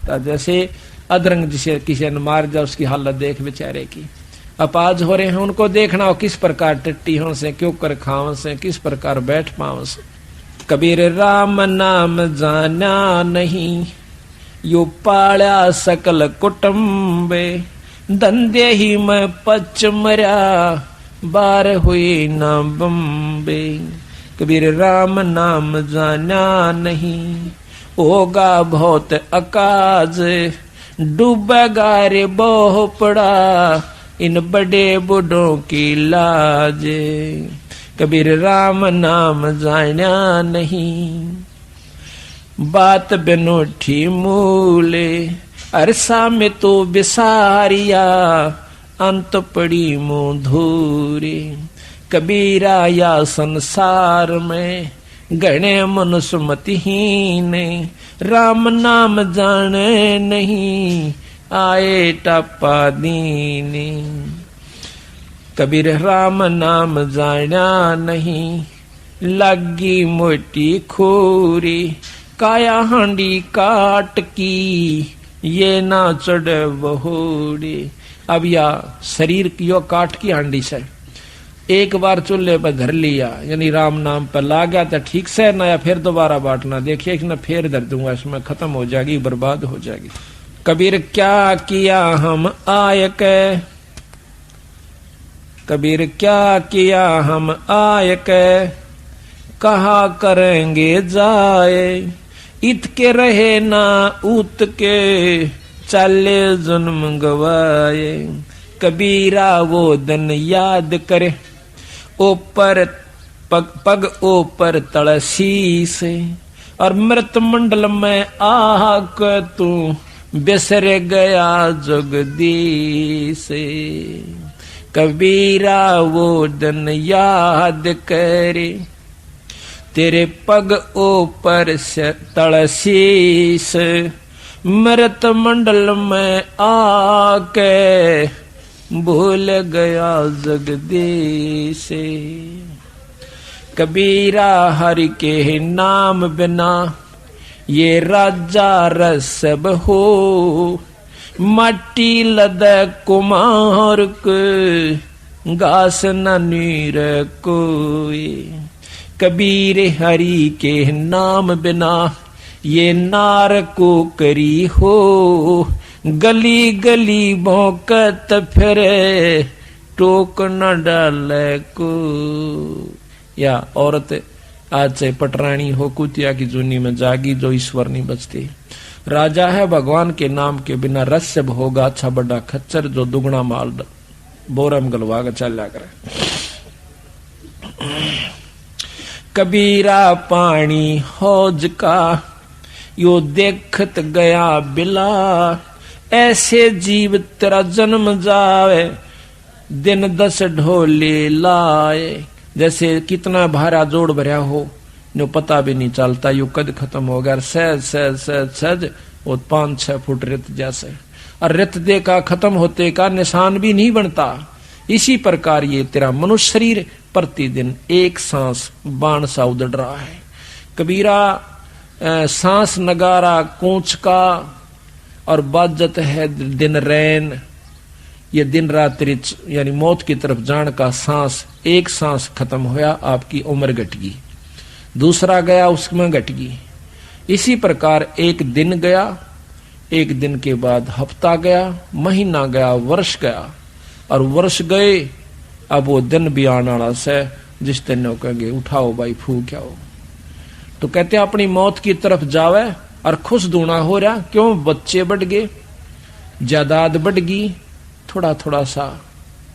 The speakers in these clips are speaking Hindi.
जैसे अधरंग जिसे किसी ने मार जा उसकी हालत देख बेचारे की। अपाज हो रहे हैं उनको देखना हो किस प्रकार टट्टी हो से, क्यों कर खाव से, किस प्रकार बैठ पाव से। कबीर राम नाम जाना नहीं, यो पाड़ा सकल कुटुंबे, धंधे ही में पच मरा, बार हुई न बम्बे। कबीर राम नाम जाना नहीं, होगा बहुत अकाज, डूबेगा रे बहु पड़ा, इन बड़े बूढ़ों की लाज। कबीर राम नाम जाना नहीं, बात बिनूठी मूले, अरसा में तो बिसारिया, अंत पड़ी मुँह धूरे। कबीरा या संसार में गणे मनुष्य मतिहीन, राम नाम जाने नहीं, आए टप्पा दीने। कबीर राम नाम जाना नहीं, लगी मोटी खोरी, काया हांडी काट की, ये ना चढ़ बहोड़े। अब या शरीर की यो काट की हांडी से एक बार चूल्हे पर धर लिया, यानी राम नाम पर ला गया तो ठीक से ना, या फिर दोबारा बांटना, देखिए कि ना फिर धर दूंगा, इसमें खत्म हो जाएगी, बर्बाद हो जाएगी। कबीर क्या किया हम आय के, कबीर क्या किया हम आय के, कहा करेंगे जाए, इत के रहे ना उत के, चले जन्म गवाए। कबीरा वो दिन याद करे, ऊपर पग ऊपर तड़सी से, और मृत मंडल में आक तू बिसर गया जगदीश। कबीरा वो दिन याद करे, तेरे पग ऊपर से तड़सीस, मृत मंडल में आके भूल गया जगदीश। कबीरा हरि के नाम बिना ये राजा रसब हो, मट्टी लद कुमार के घास न नीर कोई। कबीर हरि के नाम बिना ये नार को करी हो, गली गली भौंकत फिरे, टोक न डाले को। या औरत आज से पटरानी हो, कुतिया की जूनी में जागी, जो ईश्वर नहीं बचती। राजा है भगवान के नाम के बिना रस्य होगा, अच्छा बड़ा खच्चर जो दुगना माल बोरम गलवा कर चल करे। कबीरा पानी हौज का यो देखत गया बिला, ऐसे जीव तेरा जन्म जावे, दिन 10 ढोले लाए। जैसे कितना भारा जोड़ भरा हो, जो पता भी नहीं चलता, यू कद खत्म हो गया, सहज सहज सहज सहज वो 5-6 फुट रेत जैसे, और रेत दे का खत्म होते का निशान भी नहीं बनता। इसी प्रकार ये तेरा मनुष्य शरीर प्रतिदिन एक सांस बाण सा उदड़ रहा है। कबीरा सांस नगारा कूच का, और बाजत है दिन रैन, ये दिन रात्रि यानी मौत की तरफ जान का सांस। एक सांस खत्म होया, आपकी उम्र घट गई, दूसरा गया उसमें घट गई। इसी प्रकार एक दिन गया, एक दिन के बाद हफ्ता गया, महीना गया, वर्ष गया, और वर्ष गए, अब वो दिन भी आने वाला से जिस दिन कहेंगे उठाओ भाई फूक आओ। तो कहते हैं अपनी मौत की तरफ जावे और खुश दूना हो रहा, क्यों? बच्चे बढ़ गए, जायदाद बढ़ गई, थोड़ा थोड़ा सा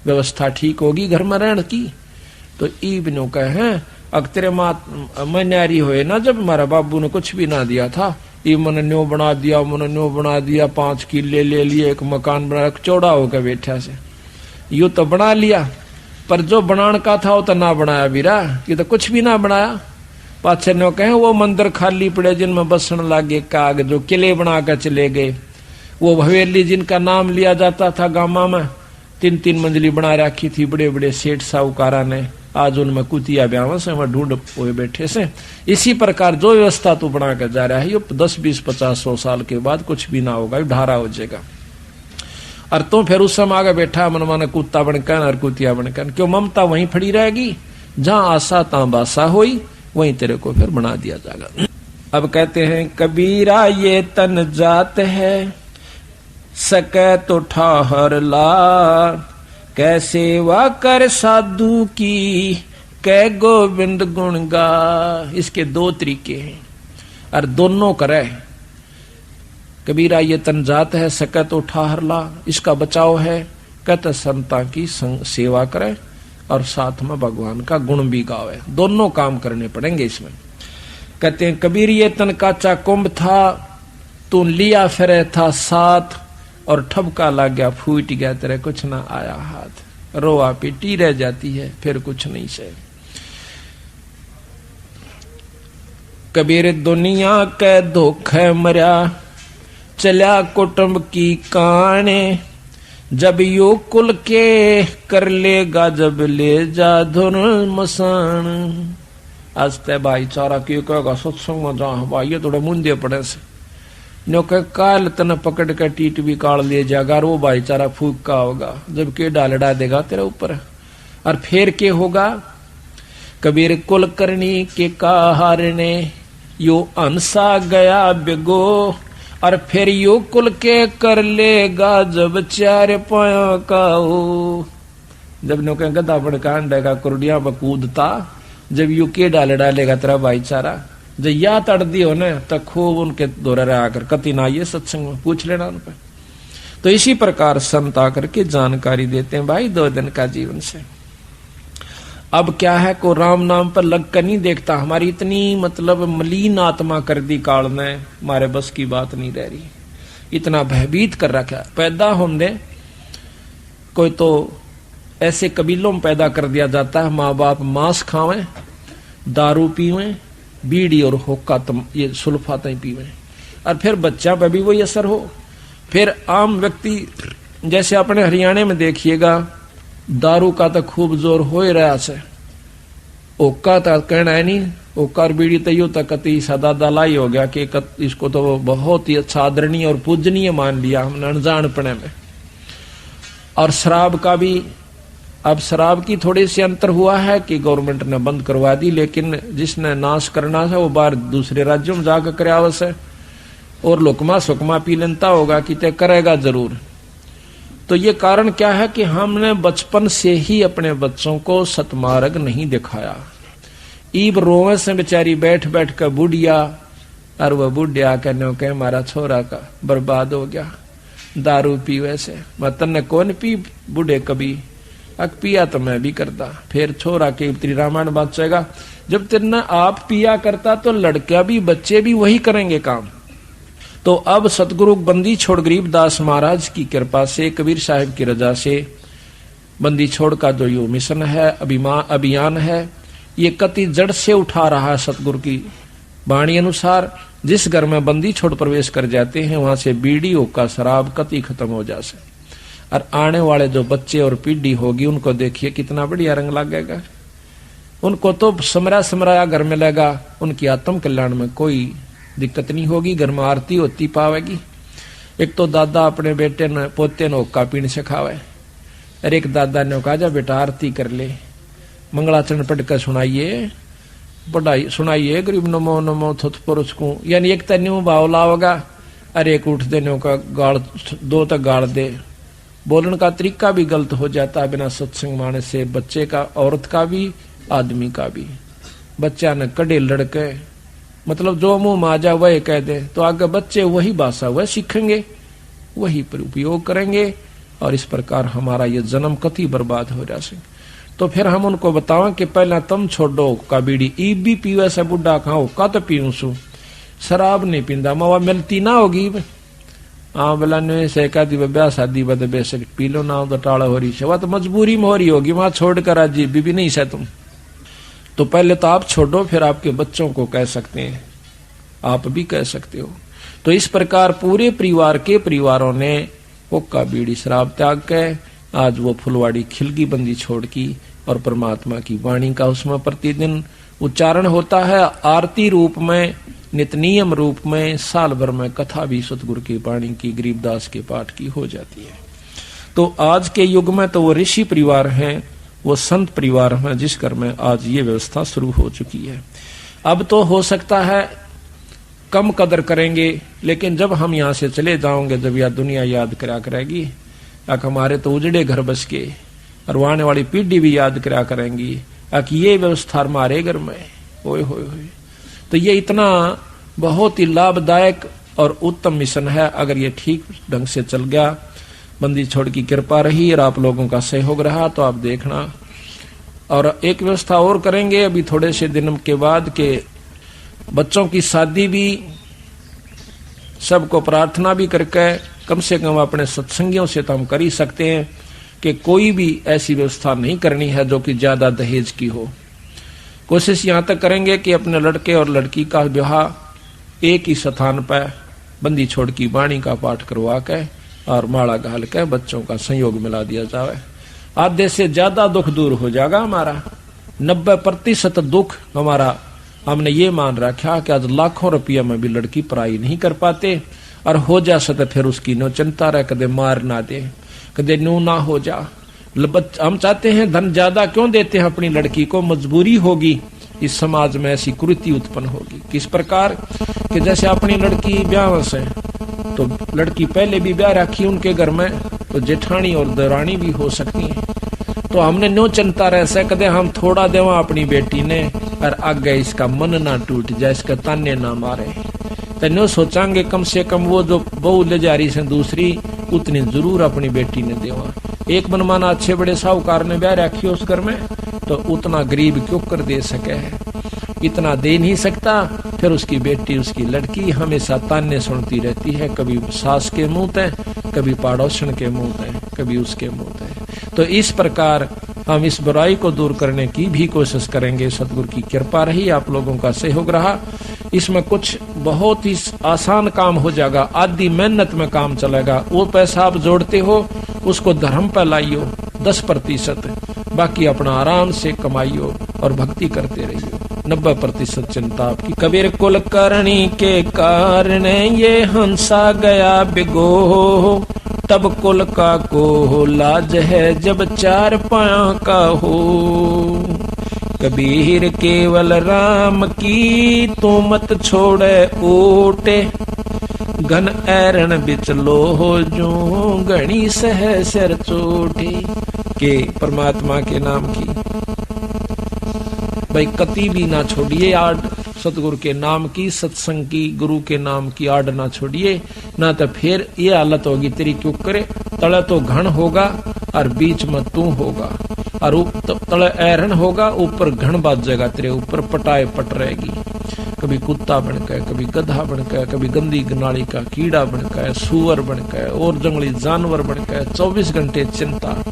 व्यवस्था ठीक होगी घर में रहने की। तो ईबनो कहे अग तेरे मन्यारी हुए ना, जब हमारा बाबू ने कुछ भी ना दिया था, ये मन न्यो बना दिया, मन न्यो बना दिया, 5 किले ले लिए, एक मकान बना, चौड़ा होकर बैठा से, यू तो बना लिया, पर जो बनाने का था वो तो ना बनाया बीरा, ये तो कुछ भी ना बनाया। पाछे नो कहे वो मंदिर खाली पड़े जिनमें बसन लागे काग, जो किले बना कर चले गए। वो हवेली जिनका नाम लिया जाता था गामा में, 3-3 मंजिली बना रखी थी, बड़े बड़े सेठ साहूकारा ने, आज उनमें कुतिया ब्याह से वह ढूंढ हुए बैठे से। इसी प्रकार जो व्यवस्था तू बना कर जा रहा है ये 10, 20, 50, 100 साल के बाद कुछ भी ना होगा, ढारा हो जाएगा। और तो फिर उस समय आगे बैठा मन माने कुत्ता बनकर और कुतिया बनकर, क्यों ममता वहीं फड़ी रहेगी, जहां आशा तहां बासा होई, वहीं तेरे को फिर बना दिया जाएगा। अब कहते हैं कबीरा ये तन जात है, सके तो ठाहर ला, कैसे वा कर साधु की, कै गोविंद गुण गा। इसके 2 तरीके हैं और दोनों करे। कबीरा ये तन जात है, सके तो ठाहर ला, इसका बचाव है, कहते संता की सेवा करे और साथ में भगवान का गुण भी गावे। दोनों काम करने पड़ेंगे इसमें। कहते हैं कबीर ये तन काचा कुंभ था, तू लिया फिरे था साथ, और ठबका लग गया फूट गया तेरे कुछ ना आया हाथ। रोआ पीटी रह जाती है फिर कुछ नहीं से। कबीर दुनिया के धोखे मरिया, चला कुटुंब की काने, जब यो कुल के कर लेगा जब ले जा धुन मसान। आज ते भाईचारा क्यों कहेगा सत्संग में जा भाई ये थोड़े मुंदे पड़े से नो के काल तन पकड़ के टीट भी काल ले जाएगा, वो भाईचारा फूक का होगा जब के डालडा देगा तेरे ऊपर। और फिर के होगा कबीर कुल करनी के हारने, यो अंसा गया बिगो, और फिर यो कुल के कर लेगा जब 4 पायों का हो। जब नो के गदा बड़का अंडेगा कुरडिया बकूदता, जब यू के डालेगा तेरा भाईचारा, जब या तड़ दी हो न तो खूब उनके दौरे आकर कति ना ये सत्संग में पूछ लेना उन पर। तो इसी प्रकार संत आकर के जानकारी देते हैं भाई 2 दिन का जीवन से। अब क्या है को राम नाम पर लग कर नहीं देखता, हमारी इतनी मतलब मलिन आत्मा कर दी काल ने, हमारे बस की बात नहीं रह रही, इतना भयभीत कर रखा। पैदा होंगे कोई तो ऐसे कबीलों में पैदा कर दिया जाता है, माँ बाप मांस खावें, दारू पीवें, बीड़ी और हुक्का ये सुल्फातें पीवें, और फिर बच्चा पे भी वही असर हो। फिर आम व्यक्ति जैसे अपने हरियाणा में देखिएगा, दारू का तो खूब जोर हो ही रहा से, हुक्का तो कहना है नहीं, हुक्का और बीड़ी तो यूं तक कति सदा दलाई हो गया कि इसको तो बहुत ही अच्छा आदरणीय और पूजनीय मान लिया हमने अनजानपने में। और शराब का भी अब शराब की थोड़ी सी अंतर हुआ है कि गवर्नमेंट ने बंद करवा दी, लेकिन जिसने नाश करना था वो बाहर दूसरे राज्यों में जाकर करावस है, और लुकमा सुकमा पी लेता होगा कि ते करेगा जरूर। तो ये कारण क्या है कि हमने बचपन से ही अपने बच्चों को सतमार्ग नहीं दिखाया। ईब रोवे से बेचारी बैठ बैठ कर बुढ़िया, और वह बुढ़िया कहने के हमारा छोरा का बर्बाद हो गया दारू पीवे से। मतन ने कौन पी बूढ़े कभी, अक पिया तो मैं भी करता, फिर छोरा के उत्तरी रामायण बाँचेगा। जब तेरना आप पिया करता तो लड़का भी बच्चे भी वही करेंगे काम। तो अब सतगुरु बंदी छोड़ गरीबदास महाराज की कृपा से, कबीर साहिब की रजा से बंदी छोड़ का जो यो मिशन है, अभियान है, ये कति जड़ से उठा रहा है। सतगुरु की वाणी अनुसार जिस घर में बंदी छोड़ प्रवेश कर जाते हैं वहां से बीड़ी हुक्का शराब कति खत्म हो जाए। और आने वाले जो बच्चे और पीढ़ी होगी उनको देखिए कितना बढ़िया रंग लगेगा। उनको तो समरा समराया घर में लगेगा, उनकी आत्म कल्याण में कोई दिक्कत नहीं होगी, घर में आरती होती पावेगी। एक तो दादा अपने बेटे ने पोते ने हुक्का पीने सिखावे, और एक दादा ने कहा जा बेटा आरती कर ले, मंगलाचरण पढ़ कर सुनाइए, पढ़ाई सुनाइए, गरीब नमो नमो थुत पुरुष को, यानी एक तन्यू भाव लाओगा, अरे एक उठ देने का गाड़ 2 तक गाड़ दे। बोलने का तरीका भी गलत हो जाता है बिना सत्संग माने से, बच्चे का, औरत का भी, आदमी का भी। बच्चा ने कड़े लड़के मतलब जो मुंह माजा वह कह दे, तो आगे बच्चे वही भाषा वह सीखेंगे, वही पर उपयोग करेंगे, और इस प्रकार हमारा ये जन्म कति बर्बाद हो जाए। तो फिर हम उनको बताओ कि पहला तुम छोड़ो का बीड़ी, ईब भी पीवे से बुढ़ा खाओ का तो पीऊ सू, शराब नहीं पींदा, मवा मिलती ना होगी। हाँ बोला ने से कह दी ब्याह शादी बद बेशक पी लो ना, तो टाड़ा हो रही है, वह तो मजबूरी में हो रही होगी, वहां छोड़कर आज भी नहीं से तुम। तो पहले तो आप छोड़ो, फिर आपके बच्चों को कह सकते हैं, आप भी कह सकते हो। तो इस प्रकार पूरे परिवार के परिवारों ने हुक्का बीड़ी शराब त्याग के आज वो फुलवाड़ी खिलगी बंदी छोड़ की और परमात्मा की वाणी का उसमें प्रतिदिन उच्चारण होता है। आरती रूप में, नितनियम रूप में, साल भर में कथा भी सतगुरु की वाणी की, गरीबदास के पाठ की हो जाती है। तो आज के युग में तो वो ऋषि परिवार हैं, वो संत परिवार हैं, जिस घर में आज ये व्यवस्था शुरू हो चुकी है। अब तो हो सकता है कम कदर करेंगे, लेकिन जब हम यहाँ से चले जाओगे, जब यह दुनिया याद करा करेगी, हमारे तो उजड़े घर बस के, और आने वाली पीढ़ी भी याद करा करेंगी कि ये व्यवस्था हमारे घर में ओए होए होए। तो ये इतना बहुत ही लाभदायक और उत्तम मिशन है। अगर ये ठीक ढंग से चल गया, बंदी छोड़ की कृपा रही और आप लोगों का सहयोग रहा, तो आप देखना। और एक व्यवस्था और करेंगे अभी थोड़े से दिन के बाद के बच्चों की शादी भी सबको प्रार्थना भी करके, कम से कम अपने सत्संगियों से तो हम कर ही सकते हैं कि कोई भी ऐसी व्यवस्था नहीं करनी है जो कि ज्यादा दहेज की हो। कोशिश यहां तक करेंगे कि अपने लड़के और लड़की का विवाह एक ही स्थान पर बंदी छोड़ की वाणी का पाठ करवा के और माला घाल के बच्चों का संयोग मिला दिया जाए। आधे से ज्यादा दुख दूर हो जाएगा हमारा। 90% दुख हमारा हमने ये मान रखा कि आज लाखों रुपया में भी लड़की पढ़ाई नहीं कर पाते, और हो जा सके फिर उसकी नो चिंता रहे, कदे मार ना दे, कदे नू ना हो जा। हम चाहते हैं धन ज्यादा क्यों देते हैं अपनी लड़की को, मजबूरी होगी, इस समाज में ऐसी कुरीति उत्पन्न होगी। किस प्रकार कि जैसे अपनी लड़की ब्याह से, तो लड़की पहले भी ब्याह रखी उनके घर में, तो जेठानी और दरानी भी हो सकती है। तो हमने नो चिंता रह से कदे हम थोड़ा देवा अपनी बेटी ने, और आगे इसका मन ना टूट जाए, इसका ताने ना मारे। तो नो सोचांगे कम से कम वो जो बहू ले जा रही से दूसरी, उतनी जरूर अपनी बेटी ने देवा। एक मनमाना अच्छे बड़े साहूकार ने ब्याह रखी उस घर में, तो उतना गरीब क्यों कर दे सके है, इतना दे नहीं सकता। फिर उसकी बेटी, उसकी लड़की हमेशा ताने सुनती रहती है, कभी सास के मुंह ते, कभी पड़ोसन के मुंह ते, कभी उसके मुंह ते। तो इस प्रकार हम इस बुराई को दूर करने की भी कोशिश करेंगे। सतगुरु की कृपा रही, आप लोगों का सहयोग रहा, इसमें कुछ बहुत ही आसान काम हो जाएगा। आधी मेहनत में काम चलेगा। वो पैसा आप जोड़ते हो उसको धर्म पर लाइयो 10%, बाकी अपना आराम से कमाइयो और भक्ति करते रहियो। 90% चिंता आपकी। कबीर कुल करणी के कारण ये हंसा गया बिगो, तब कुल का को लाज है जब 4 पाया का हो। कबीर केवल राम की तू मत छोड़े ओटे, घन ऐरण बिच लो जो घनी सह सिर चोटे। के परमात्मा के नाम की भाई कति भी ना छोड़िए आड़, सतगुरु के नाम की, सत्संग की, गुरु के नाम की आड़ ना छोड़िए, ना तो फिर ये हालत होगी तेरी क्यों करे। तले तो घन होगा और बीच में तू होगा, और तले ऐरण होगा, ऊपर घन बाजेगा, तेरे ऊपर पटाए पट रहेगी। कभी कुत्ता बनकर, कभी गधा बनकर, कभी गंदी नाली का कीड़ा बनकर, सुअर बनकर और जंगली जानवर बनकर, 24 घंटे चिंता।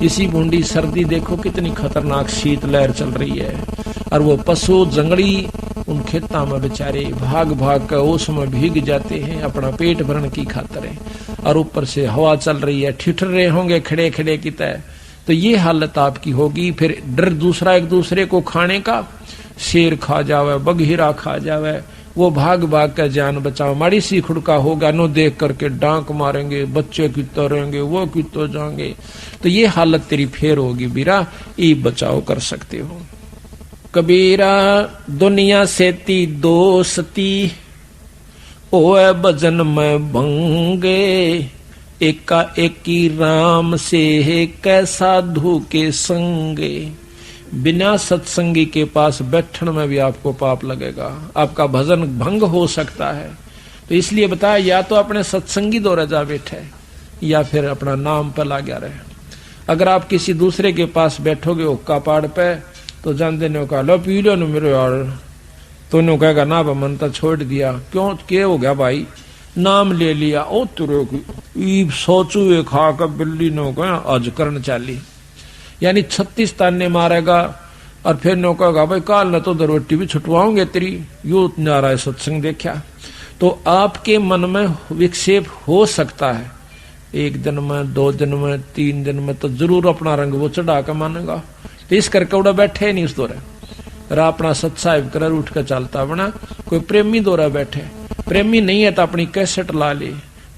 इसी बूंदी सर्दी देखो कितनी खतरनाक शीत लहर चल रही है, और वो पशु जंगली उन खेतों में बेचारे भाग भाग कर ओस में भीग जाते हैं अपना पेट भरने की खातिर, और ऊपर से हवा चल रही है, ठिठुर रहे होंगे खड़े खड़े की तरह। तो ये हालत आपकी होगी। फिर डर दूसरा एक दूसरे को खाने का, शेर खा जावे, बघीरा खा जावे, वो भाग भाग कर जान बचाओ। माड़ी सी खुड़का होगा, नो देख करके डांक मारेंगे, बच्चे कितो रहेंगे, वो कितो जाएंगे। तो ये हालत तेरी फेर होगी बीरा, ये बचाव कर सकते हो। कबीरा दुनिया से ती दोस्ती, ओए भजन में भंगे, एका एकी राम से कैसा साधु के संगे। बिना सत्संगी के पास बैठने में भी आपको पाप लगेगा, आपका भजन भंग हो सकता है। तो इसलिए बताया, या तो अपने सत्संगी दौरा जा बैठे, या फिर अपना नाम पर ला गया रहे। अगर आप किसी दूसरे के पास बैठोगे हुक्का पाड़ पे, तो जानते ने कहा लो पी लो मेरे यार, तो उन्होंने कहेगा ना मन तो छोड़ दिया। क्यों क्या हो गया भाई, नाम ले लिया, ओ तुरे सोचू खा कर बिल्ली ने कहा आज करन चाली, यानी 36 ताने मारेगा। और फिर नो कहेगा भाई काल न तो दरवट्टी भी छुटवाओगे तेरी, यू नाराय सत्संग देखा। तो आपके मन में विक्षेप हो सकता है, 1 दिन में, 2 दिन में, 3 दिन में तो जरूर अपना रंग वो चढ़ा कर मानेगा तो इस करके उड़ा बैठे नहीं उस दौरे रा अपना सत्साहिब कर उठ कर चलता बना। कोई प्रेमी दौरा बैठे, प्रेमी नहीं है तो अपनी कैसेट ला ले,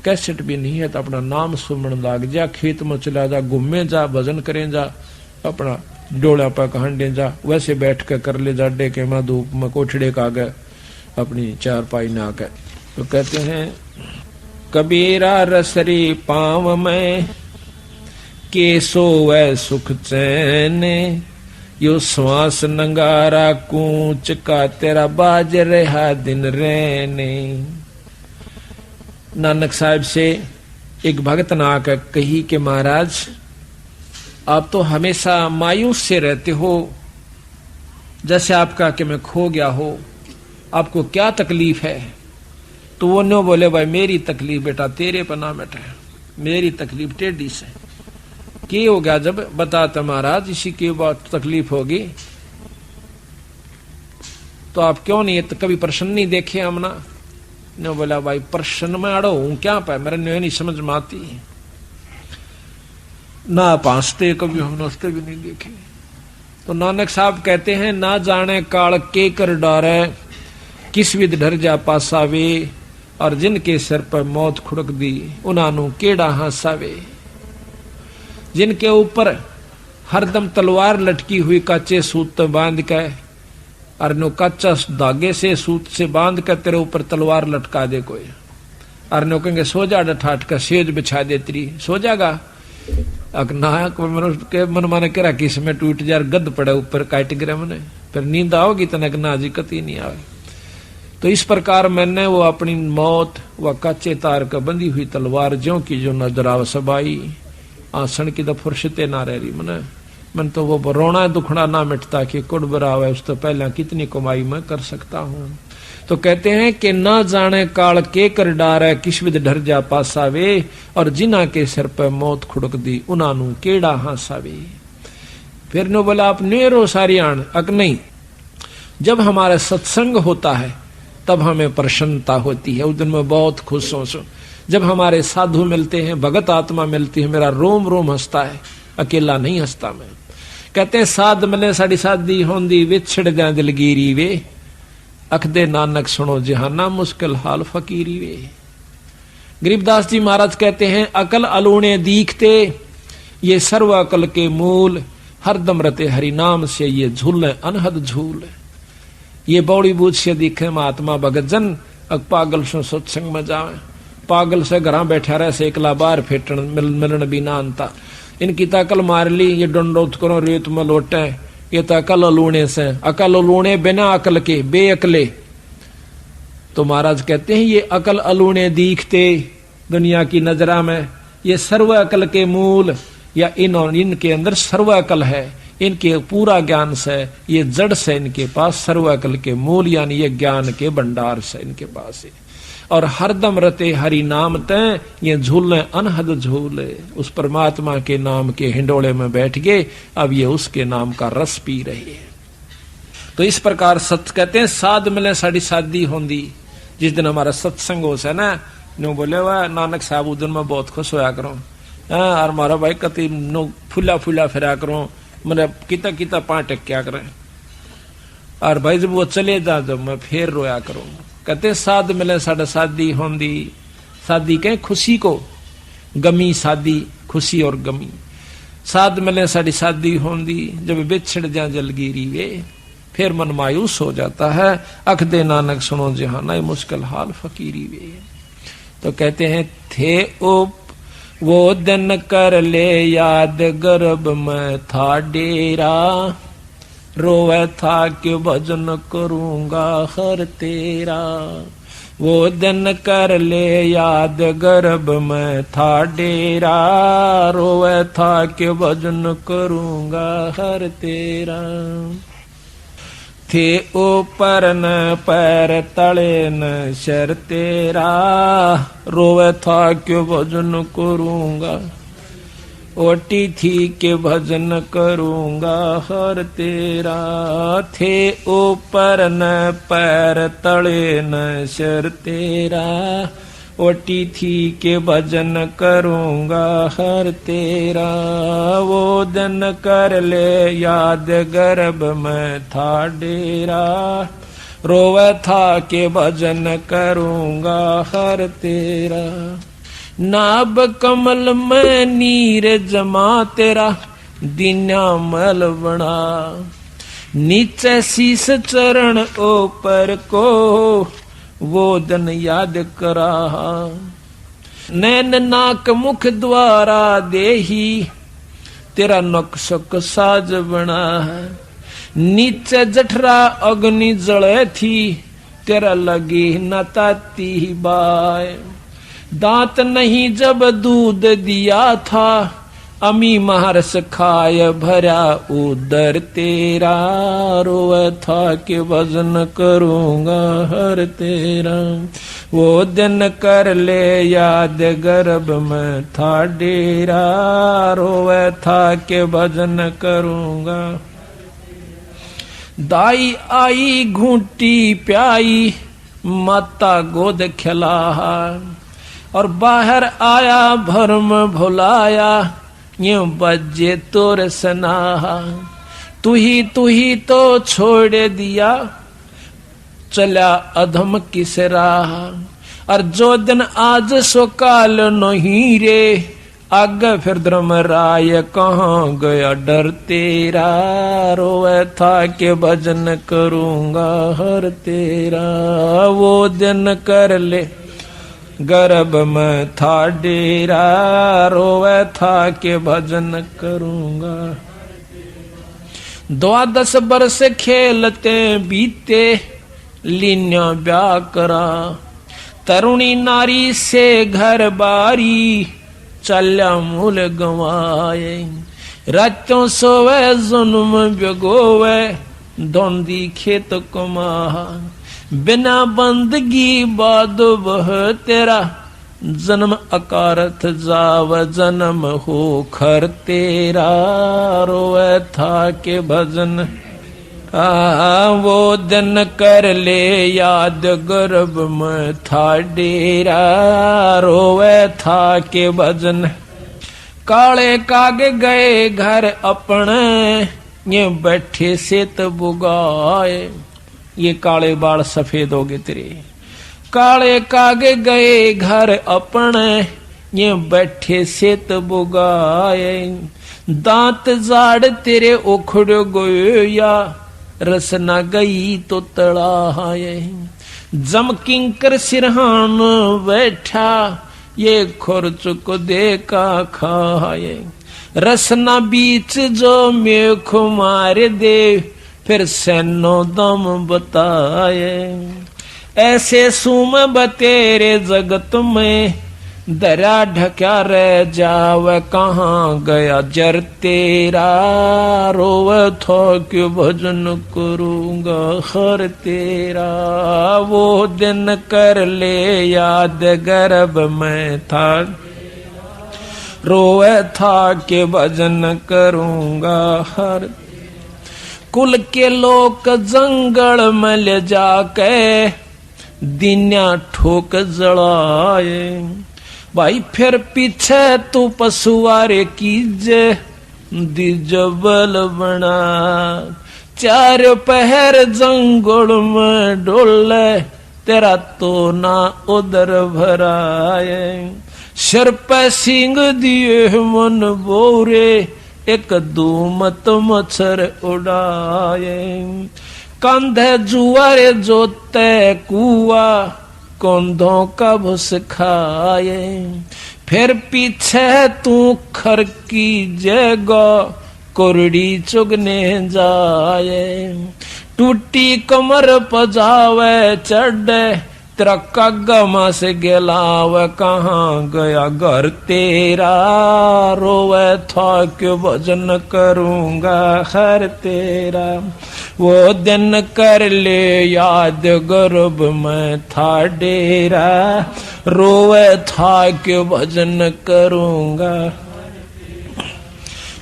कैसेट भी नहीं है तो अपना नाम सुमन लाग जा, खेत में चला जा, घूमे जा, भजन करें जा, अपना डोला पर कहंडे जा, वैसे बैठ कर ले जा डे के में धूप में कोठड़े का गए अपनी चारपाई ना कर। तो कहते हैं कबीरा रसरी पाँव में के सोवे सुख चैन, यो श्वास नंगारा कूच का तेरा बाज रहा दिन रहने। नानक साहब से एक भगत ने आकर कही कि महाराज आप तो हमेशा मायूस से रहते हो, जैसे आपका कि मैं खो गया हो, आपको क्या तकलीफ है? तो वो नो बोले भाई मेरी तकलीफ बेटा तेरे पर ना बैठे, मेरी तकलीफ टेढ़ी से। की हो गया जब बताते महाराज इसी की बात तकलीफ होगी तो आप क्यों नहीं तो कभी प्रश्न नहीं देखे हमना? ने बोला भाई प्रश्न में अड़ो हूं क्या पे, मेरे नहीं समझ में आती ना, पांसते कभी हम नस्ते भी नहीं देखे। तो नानक साहब कहते हैं ना जाने काल के कर डारे, किस विध डर जा पासावे, और जिनके सिर पर मौत खुड़क दी उन्हां केड़ा हासावे। जिनके ऊपर हरदम तलवार लटकी हुई काचे सूत बांध के, और नो कच्चा धागे से सूत से बांध कर तेरे ऊपर तलवार लटका दे कोई, और नो कहेंगे सो जा ठाट का सेज बिछा दे तेरी, सो जागा ना के मन माने करा किस में टूट जा गद पड़े ऊपर काट गिरे मने, फिर नींद आओगी तनक ना जी कती नहीं आवे। तो इस प्रकार मैंने वो अपनी मौत व कच्चे तार का बंधी हुई तलवार ज्यों की जो नजर आव सबाई, आसन की तो फुर्सते ना रह रही मन तो वो रोना दुखड़ा ना मिटता कि कुड़ बरावे उस तो पहले कितनी कमाई मैं कर सकता हूँ। तो कहते हैं कि ना जाने काल के कर डारे, किस विध डर जा पासावे, और जिना के सिर पर मौत खुड़क दी उन्हां केड़ा हासावे। फिर नो बोला आप नेरो सारी आन अक नहीं, जब हमारा सत्संग होता है तब हमें प्रसन्नता होती है, उस दिन मैं बहुत खुश हूं। जब हमारे साधु मिलते हैं, भगत आत्मा मिलती है, मेरा रोम रोम हंसता है, अकेला नहीं हंसता मैं। कहते हैं साध मिले साड़ी साधी होंदी, विछड़ जा दिलगीरी वे, अखदे नानक सुनो जहाना मुश्किल हाल फकीरी वे। गरीबदास जी महाराज कहते हैं अकल अलूणे दीखते, ये सर्व अकल के मूल, हरदम रते हरि नाम से ये झूले अनहद झूल। ये बौड़ी बूझ से दिखे महात्मा भगत जन, अक पागल से सत्संग में जावे, पागल से घर बैठा रहे से एकला बार फेटन मिलन बिना अंता। इनकी तकल मार ली, ये डंडोत करो रेत में लोटे, ये तो अकल लूणे से, अकल लूणे बिना अकल के बेअकले। तो महाराज कहते हैं ये अकल अलूणे दीखते दुनिया की नजरा में, ये सर्व अकल के मूल, या इनके अंदर सर्व अकल है, इनके पूरा ज्ञान से, ये जड़ से इनके पास सर्व अकल के मूल यानी ये ज्ञान के भंडार से इनके पास है। और हरदम रते हरि नाम तय, ये झूले अनहद झूले, उस परमात्मा के नाम के हिंडोले में बैठ गए, अब ये उसके नाम का रस पी रहे हैं। तो इस प्रकार सत्य कहते हैं साध मिले साड़ी शादी होंदी। जिस दिन हमारा सत्संग हो से ना, नो बोले वाह नानक साहब उस दिन में बहुत खुश होया करो, और हमारा भाई कति नो फूला फूला फिरा करो, मैंने किता किता पांच क्या करें, और भाई जब वो चले जा जब मैं फिर रोया करूं। कहते साध मिले साढ़े शादी होंदी, शादी कहें खुशी को, गमी शादी, खुशी और गमी। साध मिले साड़ी शादी होंदी, जब बिछड़ जा जलगीरी वे, फिर मन मायूस हो जाता है, अख दे नानक सुनो जहाना ये मुश्किल हाल फकीरी वे। तो कहते हैं थे उप वो दिन कर ले याद, गर्भ में था डेरा, रोवे था कि भजन करूंगा हर तेरा। वो दिन कर ले याद, गर्भ में था डेरा, रोवे था कि भजन करूंगा हर तेरा। थे ऊपर न पैर तले न शर तेरा, रोवे था कि भजन करूंगा, ओटी थी के भजन करूंगा हर तेरा। थे ऊपर न पैर तले न शर तेरा, ओटी थी के भजन करूंगा हर तेरा। वो दिन कर ले याद गर्भ में था डेरा, रोवे था के भजन करूंगा हर तेरा। नाभ कमल में नीर जमा तेरा, दीना मल बना, नीचे शीस चरण ऊपर को, वो दिन याद करा। नैन नाक मुख द्वारा देही, तेरा नक्शक साज बना है। नीचे जठरा अग्नि जले थी, तेरा लगी न ताती बाय। दांत नहीं जब दूध दिया था, अमी महर्ष खाय भरा उदर तेरा। रोवे था के भजन करूंगा हर तेरा। वो दिन कर ले याद गर्भ में था डेरा, रोवे था के भजन करूंगा। दाई आई घूंटी प्याई, माता गोद खिला, और बाहर आया भरम भुलाया, यूं बजे तोर सनाहा। तू ही तो छोड़ दिया, चला अधम किस राह। और जो दिन आज सो काल नहीं रे, आगे फिर धर्म राय कहाँ गया डर तेरा। रोवे था के भजन करूंगा हर तेरा। वो दिन कर ले गर्भ में था डेरा, रोवे था के भजन करूंगा। 12 बरस खेलते बीते, लीन्या ब्याह करा। तरुणी नारी से घर बारी, चल्या मूल गंवाए। रातों सोवे जुन्म बिगोवे, धोंदी खेत कमा। बिना बंदगी बाद वह तेरा, जन्म अकारथ जाव जन्म हो खर तेरा। रोवे था के भजन वो दिन कर ले याद गर्भ में था डेरा। रोवे था के भजन। काले कागे गए घर अपने, ये बैठे से तो बुगाए। ये काले बाल सफेद हो गए तेरे। काले कागे गए घर अपने, ये बैठे से तो बुगाए। दांत जाड़ तेरे उखड़ गए या, रसना गई तो तड़ाए। जम किंकर सिरहान बैठा, ये खुरच को देखा खाए। रसना बीच जो मेख मार दे, फिर सैनो दम बताए। ऐसे सुम बतेरे जगत में, दरा ढक्या रह जाव कहाँ गया जर तेरा। रोवे था के भजन करूंगा हर तेरा। वो दिन कर ले याद गर्भ में था, रोवे था के भजन करूंगा हर। कुल के लोग जंगल में ले जाके, दिन्या ठोक जड़ाए। भाई फिर पीछे तू पशुआरे कीजे, दिजबल बना। चार पहर जंगल में डोले, तेरा तो ना उधर भराए। सिर पे सिंग दिए मन बोरे, एक दूमत मच्छर उड़ाए। कंधे जुआरे जोते कुआ, कंधों का भुस खाए। फिर पीछे तू खर की जगह, कोरड़ी चुगने जाए। टूटी कमर पजावे चढ़े, तेरा कागमा से गेलाव कहाँ गया घर तेरा। रोवे था के भजन करूंगा हर तेरा। वो दिन कर ले याद गर्भ में था डेरा। रोवे था के भजन करूंगा।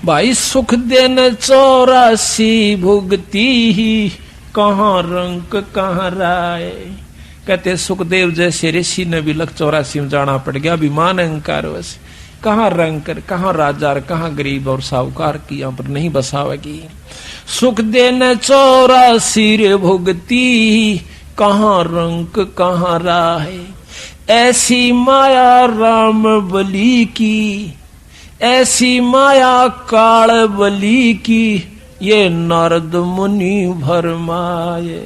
भाई सुख दिन 84 भुगती ही, कहाँ रंक कहाँ राय। कहते सुखदेव जैसे ऋषि ने भी लख 84 में जाना पड़ गया, अभिमान अहंकार वैसे कहाँ रंकर, कहाँ राजा, कहाँ गरीब और साहूकार की यहाँ पर नहीं बसावेगी। सुख देने 84 रे भुगती, कहाँ रंक कहाँ राह, ऐसी माया राम बली की, ऐसी माया काल बली की, ये नारद मुनि भरमाए।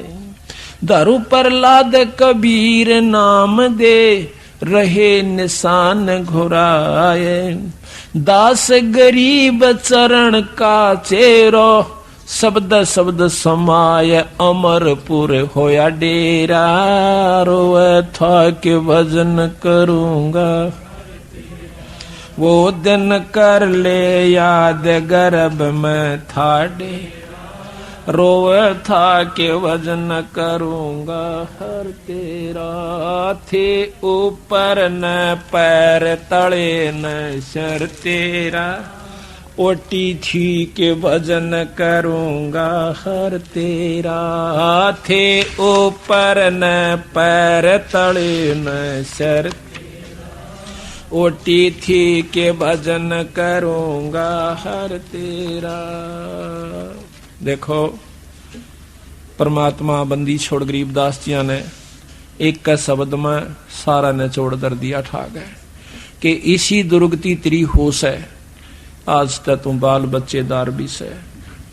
दारू पर लाद कबीर नाम दे, रहे निशान घुराए। दास गरीब चरण का चेरो, शब्द शब्द समाय अमरपुर होया डेरा। रोए था कि भजन करूंगा, वो दिन कर ले याद गर्भ में था डेरा। रोए था कि भजन करूंगा हर तेरा, थे ऊपर न पैर तले न सर तेरा। ओटी थी कि भजन करूंगा हर तेरा, थे ऊपर न पैर तले न सर। ओटी थी कि भजन करूंगा हर तेरा। देखो परमात्मा बंदी छोड़ गरीबदास जिया ने एक का शब्द में सारा ने छोड़ दर दिया ठा गए कि इसी दुर्गति तेरी होश है। आज तक तुम बाल बच्चेदार भी से,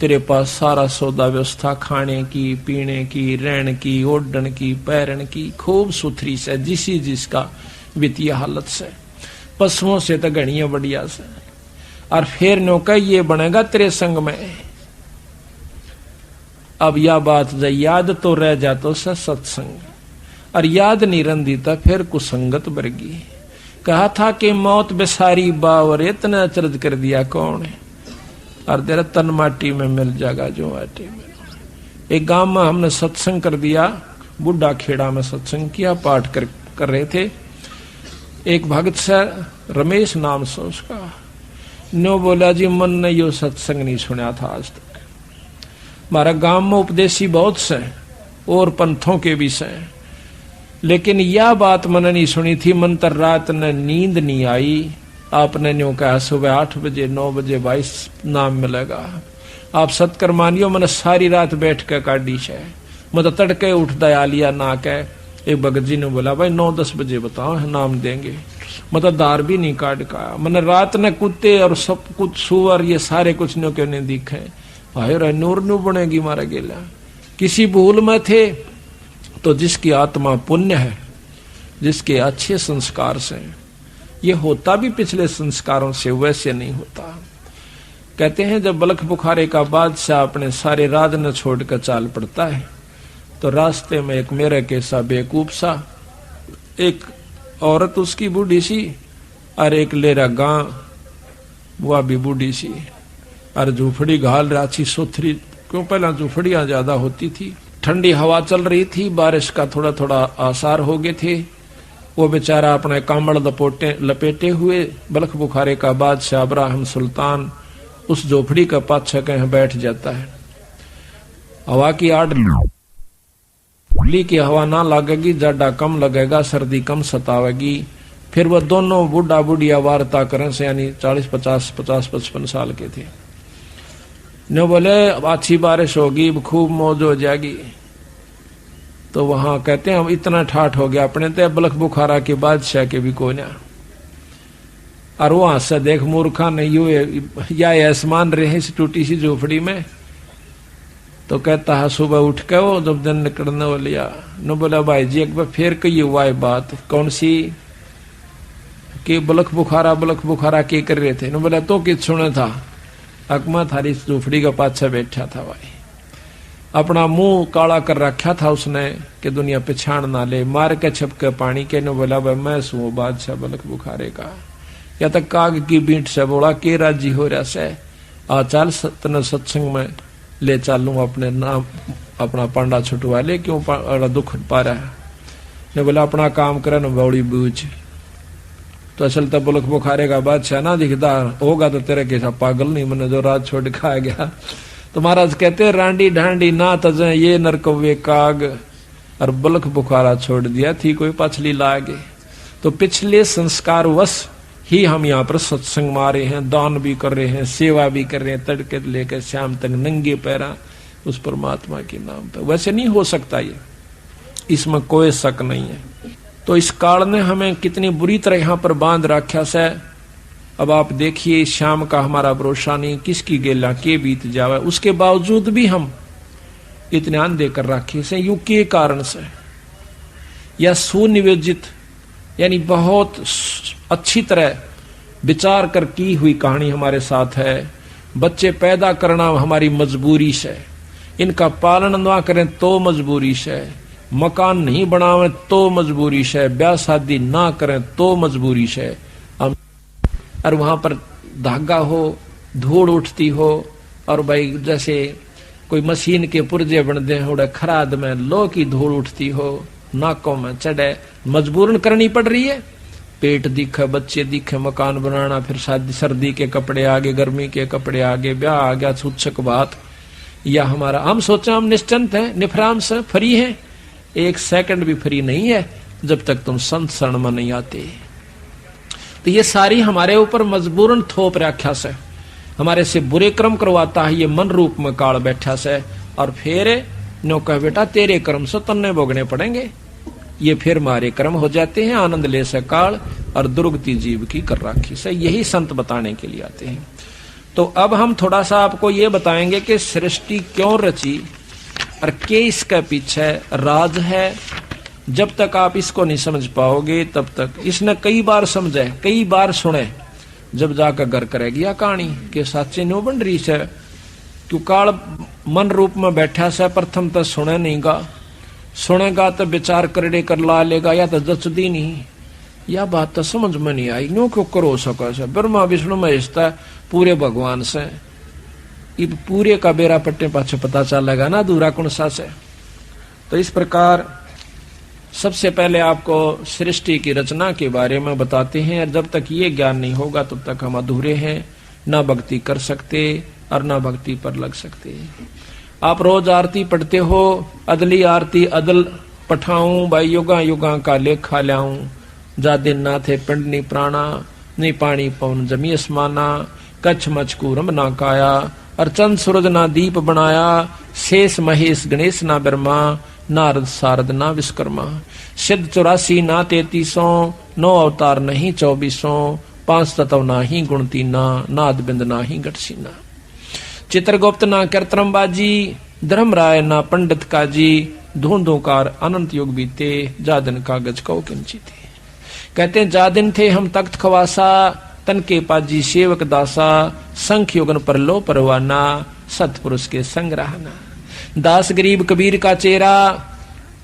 तेरे पास सारा सौदा व्यवस्था खाने की, पीने की, रहने की, ओढ़न की, पैरन की खूब सुथरी से, जिसी जिसका वित्तीय हालत से, पशुओं से तो घड़िया बढ़िया से। और फिर नौका ये बनेगा तेरे संग में। अब यह बात याद तो रह जातो से सत्संग, और याद नहीं रंदी था फिर कुसंगत बरगी। कहा था कि मौत बेसारी बावर, इतना अचरज कर दिया कौन है, और तेरा तन माटी में मिल जाएगा जो माटी में। एक गांव में हमने सत्संग कर दिया, बुढ़ा खेड़ा में सत्संग किया, पाठ कर रहे थे। एक भगत से रमेश नाम से उसका, नो बोला जी मन ने यो सत्संग नहीं सुना था आज तक। हमारा गांव में उपदेशी बहुत से और पंथों के भी से, लेकिन यह बात मैंने नहीं सुनी थी। मन तर रात ने नींद नहीं आई। आपने न्यू कहा सुबह 8 बजे 9 बजे 22 नाम मिलेगा। आप सत्कर मानियो, मैंने सारी रात बैठ के काटी से, मतलब तड़के उठ दया लिया ना कह। एक भगत जी ने बोला भाई 9-10 बजे बताओ नाम देंगे, मतलब दार भी नहीं काट का। मैंने रात ने कुत्ते और सब कुछ सुअर ये सारे कुछ न्यू क्यों नहीं दिखे। भाई नूर नू बनेगी मारा गेला। किसी भूल में थे तो जिसकी आत्मा पुण्य है, जिसके अच्छे संस्कार से, ये होता भी पिछले संस्कारों से, वैसे नहीं होता। कहते हैं जब बलख बुखारे का बादशाह अपने सारे राज न छोड़कर चाल पड़ता है, तो रास्ते में एक मेरे के सा बेकूफ सा, एक औरत उसकी बूढ़ी सी, और एक लेरा गां वह भी बूढ़ी सी, और झूपड़ी घाल राची सोथरी, क्यों पहला झूपड़ियां ज्यादा होती थी। ठंडी हवा चल रही थी, बारिश का थोड़ा थोड़ा आसार हो गए थे। वो बेचारा अपने कामड़ लपेटे हुए बलख बुखारे का बादशाह इब्राहिम सुल्तान उस झोपड़ी का पाछा कहीं बैठ जाता है। हवा की आड़ की हवा ना लगेगी, जाडा कम लगेगा, सर्दी कम सतावेगी। फिर वह दोनों बूढ़ा बूढ़िया वार्ता करें से, यानी 40-50-55 साल के थे। न बोले अच्छी बारिश होगी, खूब मौज हो जाएगी। तो वहां कहते हैं हम इतना ठाठ हो गया अपने ते बलख बुखारा के बादशाह के भी कोई ना। और वहां से देख मूर्खा नहीं हुए या आसमान रहे इस टूटी सी झोपड़ी में। तो कहता है सुबह उठ के वो जब दिन निकलने हो लिया, न बोला भाई जी एक बार फिर कही हुआ है बात, कौन सी कि बलख बुखारा के कर रहे थे। न बोला तो किस सुना था, अकमा थारी झोपड़ी का पाछा बैठा था भाई, अपना मुंह काला कर रखा था उसने कि दुनिया पहचान ना ले, मार के छपके पानी के। न बोला भाई मैं सू बादशाह बलख बुखारे का, या तक काग की बीट से बोला के राजी हो रहा से आ चल तने सत्संग में ले चालू, अपने नाम अपना पांडा छुटवा ले, क्यों दुख पा रहा है। ने बोला अपना काम करे न बौड़ी बूझ। तो असल तब बलख बुखारे का बादशाह ना दिखता होगा तो तेरे के पागल नहीं, मैंने जो रात छोड़ के आ गया। तो महाराज कहते रांडी ढांडी ना तजे ये नरकवे काग, और बलख बुखारा छोड़ दिया थी कोई पछली लागे। तो पिछले संस्कार वश ही हम यहाँ पर सत्संग में आ रहे हैं, दान भी कर रहे हैं, सेवा भी कर रहे हैं, तड़के लेकर शाम तक नंगे पैरा उस परमात्मा के नाम पर। वैसे नहीं हो सकता ये, इसमें कोई शक नहीं है। तो इस काल ने हमें कितनी बुरी तरह यहाँ पर बांध रखा से। अब आप देखिए शाम का हमारा भरोसा नहीं, किसकी गेला के बीत जावे, उसके बावजूद भी हम इतने अंधे कर रखे से। यू के कारण से या सुनियोजित यानी बहुत अच्छी तरह विचार कर की हुई कहानी हमारे साथ है। बच्चे पैदा करना हमारी मजबूरी से, इनका पालन ना करें तो मजबूरी से, मकान नहीं बनावे तो मजबूरी से, ब्याह शादी ना करें तो मजबूरी से। और वहां पर धागा हो, धूड़ उठती हो, और भाई जैसे कोई मशीन के पुर्जे बनते हो, खराद में लो की धूड़ उठती हो, नाकों में चढ़े, मजबूरन करनी पड़ रही है। पेट दिखे, बच्चे दिखे, मकान बनाना, फिर शादी, सर्दी के कपड़े आगे, गर्मी के कपड़े आगे, ब्याह आ गया, छूछक बात। या हमारा हम सोचे हम निश्चिंत हैं, निफराम से फ्री हैं, एक सेकंड भी फ्री नहीं है जब तक तुम संत शरण में नहीं आते। तो ये सारी हमारे ऊपर मजबूरन थोप रखा से, हमारे से बुरे कर्म करवाता है ये मन रूप में काल बैठा से। और फिर नो कह बेटा तेरे कर्म से तन्ने भोगने पड़ेंगे। ये फिर मारे कर्म हो जाते हैं, आनंद ले से काल और दुर्गति जीव की कर राखी से। यही संत बताने के लिए आते हैं। तो अब हम थोड़ा सा आपको ये बताएंगे कि सृष्टि क्यों रची और के इसके पीछे राज है। जब तक आप इसको नहीं समझ पाओगे तब तक, इसने कई बार समझे, कई बार सुने, जब जाकर घर करेगी या कहानी के साचे नो बन रही से। क्यों काल मन रूप में बैठा से, प्रथम तो सुने नहीं गा, सुनेगा तो विचार करड़े कर ला लेगा, या तो जचदी नहीं, या बात तो समझ में नहीं आई। नो क्यों करो सको से ब्रह्मा विष्णु महेश पूरे भगवान से, ये पूरे का बेरा पट्टे पाछे पता चलेगा ना दूरा कौन सा से। तो इस प्रकार सबसे पहले आपको सृष्टि की रचना के बारे में बताते हैं। जब तक ये ज्ञान नहीं होगा तब तक हम अधूरे हैं, ना भक्ति कर सकते और ना भक्ति पर लग सकते। आप रोज आरती पढ़ते हो, अदली आरती अदल पठाऊं, भाई युगा युगा का लेखा ल्याऊं, जा दिन ना थे पिंड नी प्राणा, नहीं पानी पवन जमी असमाना, कच्छ मचकूरम ना काया, और चंद सूरज ना दीप बनाया, शेष महेश गणेश ना ब्रह्मा, नारद सारद ना विश्वकर्मा, सिद्ध 84 ना 33, 9 अवतार नहीं 24, 5 तत्व ना ही गुण तीना, नाद बिंद ना ही गटसीना, चित्रगुप्त ना कीर्तनबाजी, धर्मराय ना पंडित काजी, धूंधोकार अनंत युग बीते, जा दिन कागज कौ किंचिते। कहते हैं जा दिन थे हम तख्त खवासा, तन के पाजी सेवक दासा, संख युगन पर लो परवाना, सतपुरुष के संग रहना। दास गरीब कबीर का चेहरा,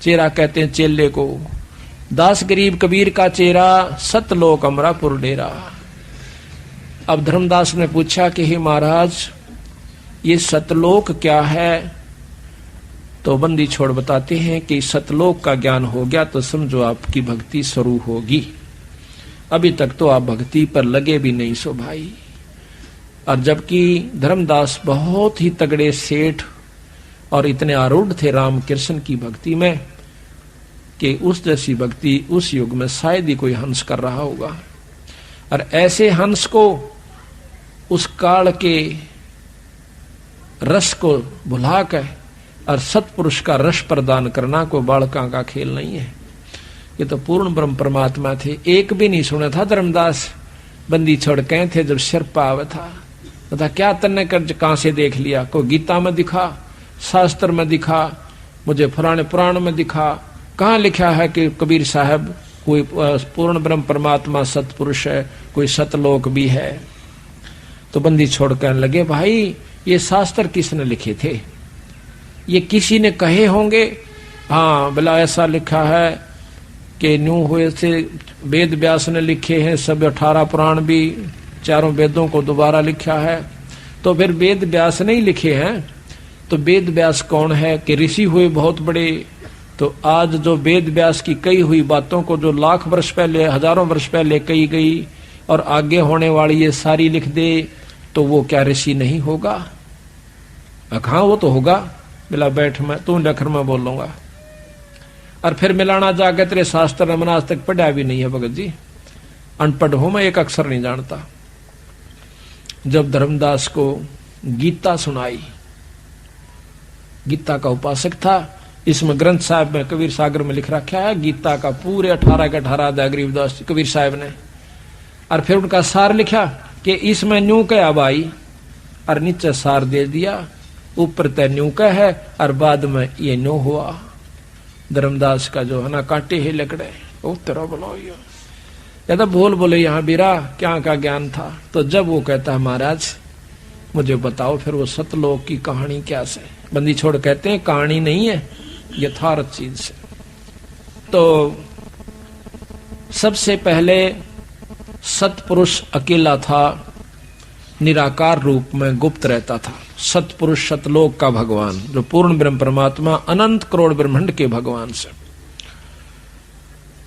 चेहरा कहते हैं चेले को, दास गरीब कबीर का चेहरा, सतलोक अमरापुर डेरा। अब धर्मदास ने पूछा कि हे महाराज ये सतलोक क्या है? तो बंदी छोड़ बताते हैं कि सतलोक का ज्ञान हो गया तो समझो आपकी भक्ति शुरू होगी। अभी तक तो आप भक्ति पर लगे भी नहीं सो भाई। और जबकि धर्मदास बहुत ही तगड़े सेठ और इतने आरूढ़ थे राम कृष्ण की भक्ति में कि उस जैसी भक्ति उस युग में शायद ही कोई हंस कर रहा होगा। और ऐसे हंस को, उस काल के रस को भुला कर और सतपुरुष का रस प्रदान करना कोई बालका का खेल नहीं है। ये तो पूर्ण ब्रह्म परमात्मा थे। एक भी नहीं सुना था धर्मदास बंदी छोड़ के थे जब सिर पाव था, तो क्या तन्ने कर कहां से देख लिया? कोई गीता में दिखा, शास्त्र में दिखा, मुझे पुराने पुराण में दिखा, कहाँ लिखा है कि कबीर साहब कोई पूर्ण ब्रह्म परमात्मा सतपुरुष है, कोई सतलोक भी है? तो बंदी छोड़ कहने लगे भाई ये शास्त्र किसने लिखे थे? ये किसी ने कहे होंगे। हाँ भला ऐसा लिखा है कि न्यू हुए से वेद व्यास ने लिखे हैं, सब 18 पुराण भी, चारों वेदों को दोबारा लिखा है। तो फिर वेद व्यास नहीं लिखे हैं तो वेद व्यास कौन है? कि ऋषि हुए बहुत बड़े। तो आज जो वेद व्यास की कही हुई बातों को जो लाख वर्ष पहले, हजारों वर्ष पहले कही गई और आगे होने वाली ये सारी लिख दे तो वो क्या ऋषि नहीं होगा? हाँ वो तो होगा। बिला बैठ में तू लखर में बोलूंगा। और फिर मिलाना जाके तेरे शास्त्र ने मैंने आज तक पढ़ा भी नहीं है भगत जी, अनपढ़ हूं मैं, एक अक्षर नहीं जानता। जब धर्मदास को गीता सुनाई, गीता का उपासक था, इसमें ग्रंथ साहब में कबीर सागर में लिख रखा है गीता का पूरे 18 के 18 अध्याय गरीबदास कबीर साहब ने, और फिर उनका सार लिखा कि इसमें न्यू कह भाई, और नीचे सार दे दिया, ऊपर तय न्यू कह है और बाद में ये न्यू हुआ। धर्मदास का जो है ना कांटे ही लकड़े, ओ तेरा बोलो या तो बोल बोले यहाँ बीरा क्या का ज्ञान था। तो जब वो कहता है महाराज मुझे बताओ फिर वो सतलोक की कहानी क्या से, बंदी छोड़ कहते हैं कहानी नहीं है यथार्थ चीज से। तो सबसे पहले सतपुरुष अकेला था, निराकार रूप में गुप्त रहता था। सतपुरुष सतलोक का भगवान जो पूर्ण ब्रह्म परमात्मा अनंत करोड़ ब्रह्मांड के भगवान से।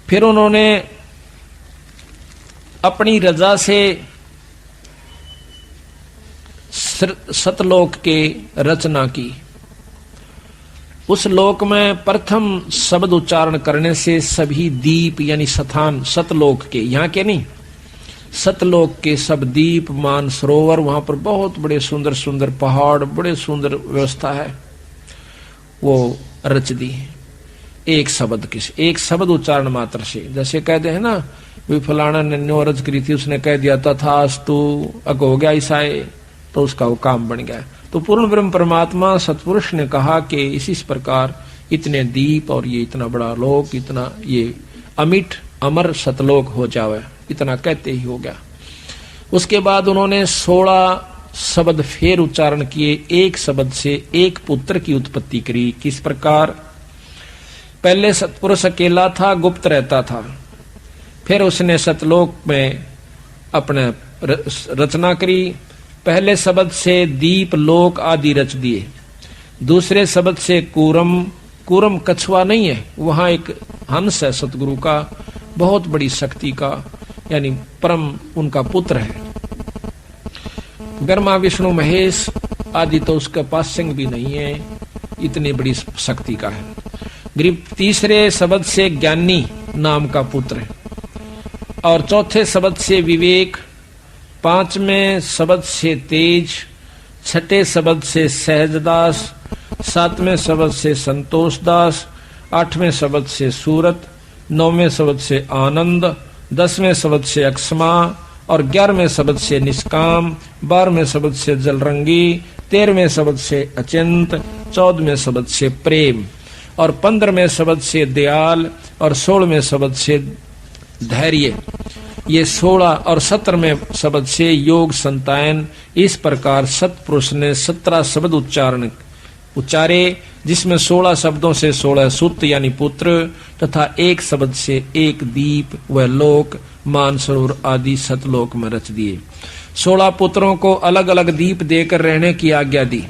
फिर उन्होंने अपनी रजा से सतलोक के रचना की। उस लोक में प्रथम शब्द उच्चारण करने से सभी दीप यानी स्थान सतलोक के, यहाँ के नहीं, सतलोक के सब दीप मान सरोवर, वहां पर बहुत बड़े सुंदर सुंदर पहाड़, बड़े सुंदर व्यवस्था है, वो रच दी एक शब्द के, एक शब्द उच्चारण मात्र से। जैसे कहते हैं ना भी फलाना ने न्यो रच करी थी, उसने कह दिया तथास्तु अग हो गया ईसाए, तो उसका वो काम बन गया। तो पूर्ण ब्रह्म परमात्मा सतपुरुष ने कहा कि इसी प्रकार इतने दीप और ये इतना बड़ा लोक, इतना ये अमिट अमर सतलोक हो जावे, इतना कहते ही हो गया। उसके बाद उन्होंने 16 शब्द फेर उच्चारण किए, एक शब्द से एक पुत्र की उत्पत्ति करी। किस प्रकार? पहले सतपुरुष अकेला था, गुप्त रहता था, फिर उसने सतलोक में अपने रचना करी। पहले शब्द से दीप लोक आदि रच दिए, दूसरे शब्द से कूरम, कूरम कछुआ नहीं है, वहां एक हंस है सतगुरु का, बहुत बड़ी शक्ति का, यानी परम उनका पुत्र है। ब्रह्मा विष्णु महेश आदि तो उसके पास सिंह भी नहीं है, इतनी बड़ी शक्ति का है। गरीब तीसरे शब्द से ज्ञानी नाम का पुत्र है, और चौथे शब्द से विवेक, पांचवें शब्द से तेज, छठे शब्द से सहजदास, सातवें शब्द से संतोषदास, आठवें शब्द से सूरत, नौवें शब्द से आनंद, 10वें शब्द से अक्षमा, और 11वें शब्द से निष्काम, 12वें शब्द से जलरंगी, 13वें शब्द से अचिंत, 14वें शब्द से प्रेम, और 15वें शब्द से दयाल, और 16वें शब्द से धैर्य। ये 16 और 17वें शब्द से योग संतायन। इस प्रकार सतपुरुष ने 17 शब्द उच्चारे, जिसमें 16 शब्दों से 16 सुत यानी पुत्र, तथा एक शब्द से एक दीप व लोक मानसरोवर आदि सतलोक में रच दिए। 16 पुत्रों को अलग अलग दीप देकर रहने की आज्ञा दी।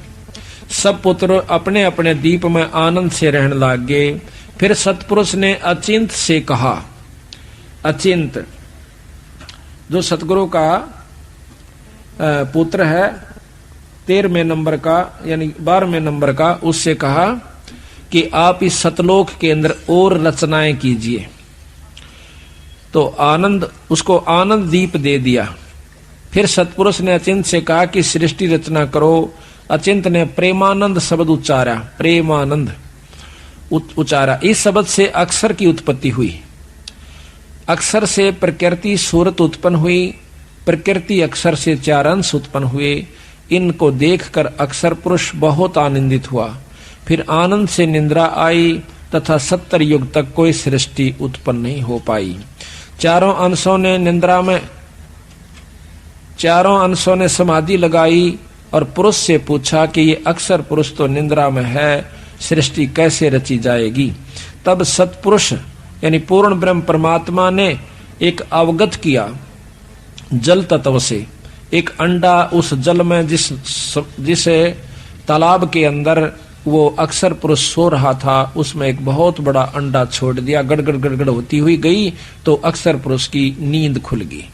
सब पुत्र अपने अपने दीप में आनंद से रहने लग गए। फिर सतपुरुष ने अचिंत से कहा, अचिंत जो सतगुरु का पुत्र है 13वें नंबर का यानी 12वें नंबर का, उससे कहा कि आप इस सतलोक के अंदर और रचनाएं कीजिए। तो आनंद, उसको आनंद दीप दे दिया। फिर सतपुरुष ने अचिंत से कहा कि सृष्टि रचना करो। अचिंत ने प्रेमानंद शब्द उच्चारा, प्रेमानंद उच्चारा। इस शब्द से अक्षर की उत्पत्ति हुई। अक्षर से प्रकृति सूरत उत्पन्न हुई, प्रकृति अक्षर से 4 अंश उत्पन्न हुए। इनको देखकर अक्षर पुरुष बहुत आनंदित हुआ। फिर आनंद से निंद्रा आई तथा 70 युग तक कोई सृष्टि उत्पन्न नहीं हो पाई। चारों अंशों ने समाधि लगाई और पुरुष से पूछा कि ये अक्षर पुरुष तो निंद्रा में है, सृष्टि कैसे रची जाएगी। तब सतपुरुष यानी पूर्ण ब्रह्म परमात्मा ने एक अवगत किया जल तत्व से। एक अंडा उस जल में जिस तालाब के अंदर वो अक्षर पुरुष सो रहा था, उसमें एक बहुत बड़ा अंडा छोड़ दिया। गड़गड़ गड़गड़ होती हुई गई तो अक्षर पुरुष की नींद खुल गई।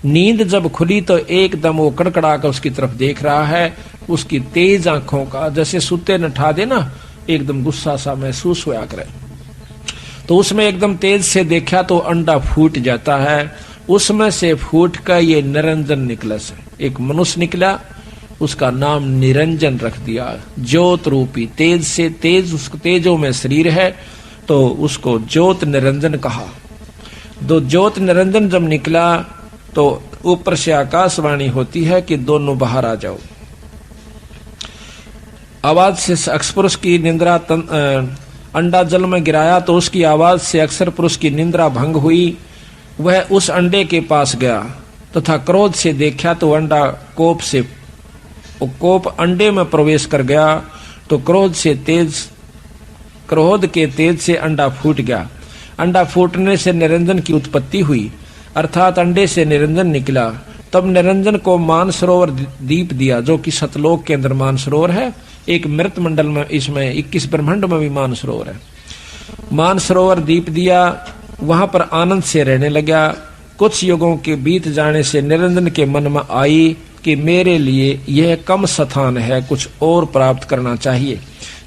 नींद जब खुली तो एकदम वो कड़कड़ा कर उसकी तरफ देख रहा है। उसकी तेज आंखों का जैसे सुते न ठा दे ना, एकदम गुस्सा सा महसूस हुआ करे। तो उसमें एकदम तेज से देखा तो अंडा फूट जाता है। उसमें से फूट कर ये निरंजन निकला से एक मनुष्य निकला, उसका नाम निरंजन रख दिया। ज्योत रूपी तेज से, तेज उसको तेजों में शरीर है तो उसको ज्योत निरंजन कहा। दो ज्योत निरंजन जब निकला तो ऊपर से आकाशवाणी होती है कि दोनों बाहर आ जाओ। आवाज से अक्सर पुरुष की निंद्रा अंडा जल में गिराया तो उसकी आवाज से अक्सर पुरुष की निंद्रा भंग हुई। वह उस अंडे के पास गया तथा क्रोध से देखा तो अंडा कोप अंडे में प्रवेश कर गया तो क्रोध के तेज से अंडा फूट गया। अंडा फूटने से निरंजन की उत्पत्ति हुई, अर्थात अंडे से निरंजन निकला। तब निरंजन को मानसरोवर दीप दिया, जो कि सतलोक के अंदर मानसरोवर है। एक मृत मंडल में, इसमें 21 ब्रह्मांड में भी मानसरोवर है। मानसरोवर दीप दिया, वहां पर आनंद से रहने लगा। कुछ युगों के बीत जाने से निरंजन के मन में आई कि मेरे लिए यह कम स्थान है, कुछ और प्राप्त करना चाहिए।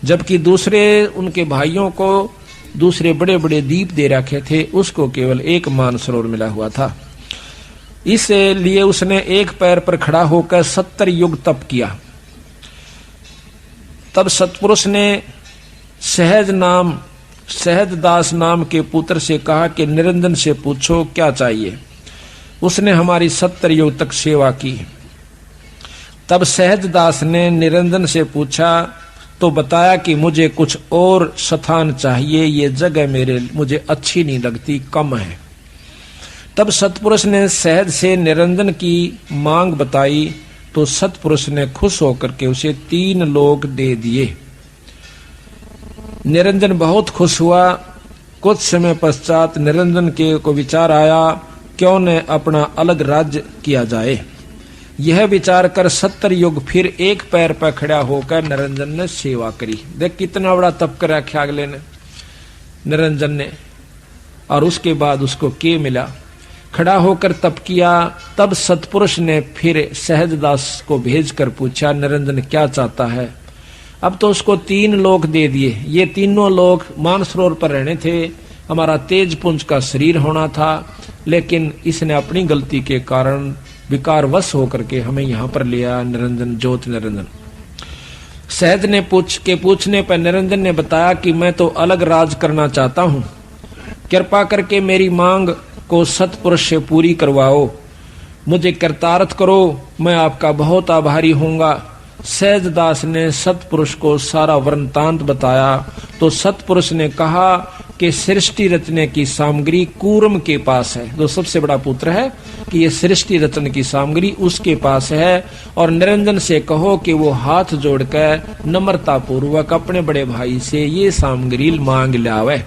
जबकि दूसरे उनके भाइयों को दूसरे बड़े बड़े दीप दे रखे थे, उसको केवल एक मानसरोवर मिला हुआ था। इसलिए उसने एक पैर पर खड़ा होकर 70 युग तप किया। तब सतपुरुष ने सहजदास नाम के पुत्र से कहा कि निरंजन से पूछो क्या चाहिए। उसने हमारी 70 युग तक सेवा की। तब सहजदास ने निरंजन से पूछा तो बताया कि मुझे कुछ और स्थान चाहिए, ये जगह मुझे अच्छी नहीं लगती, कम है। तब सतपुरुष ने सहज से निरंजन की मांग बताई तो सतपुरुष ने खुश होकर के उसे 3 लोक दे दिए। निरंजन बहुत खुश हुआ। कुछ समय पश्चात निरंजन के को विचार आया, क्यों न अपना अलग राज्य किया जाए। यह विचार कर 70 युग फिर एक पैर पर खड़ा होकर निरंजन ने सेवा करी। देख कितना बड़ा तप कर रखा अगले ने, निरंजन ने। और उसके बाद उसको के मिला, खड़ा होकर तप किया। तब सतपुरुष ने फिर सहजदास को भेजकर पूछा निरंजन क्या चाहता है। अब तो उसको 3 लोक दे दिए। ये तीनों लोक मानसरोवर पर रहने थे, हमारा तेज पुंज का शरीर होना था, लेकिन इसने अपनी गलती के कारण विकारवश होकर के हमें यहाँ पर लिया। निरंजन ज्योत निरंजन सहज ने पूछने पर निरंजन ने बताया कि मैं तो अलग राज करना चाहता हूँ, कृपा करके मेरी मांग को सतपुरुष से पूरी करवाओ, मुझे कृतार्थ करो, मैं आपका बहुत आभारी होऊंगा। सहजदास ने सतपुरुष को सारा वृत्तांत बताया तो सतपुरुष ने कहा कि सृष्टि रचने की सामग्री कूर्म के पास है, जो सबसे बड़ा पुत्र है, कि ये सृष्टि रचन की सामग्री उसके पास है। और निरंजन से कहो कि वो हाथ जोड़कर नम्रता पूर्वक अपने बड़े भाई से ये सामग्री मांग लावे।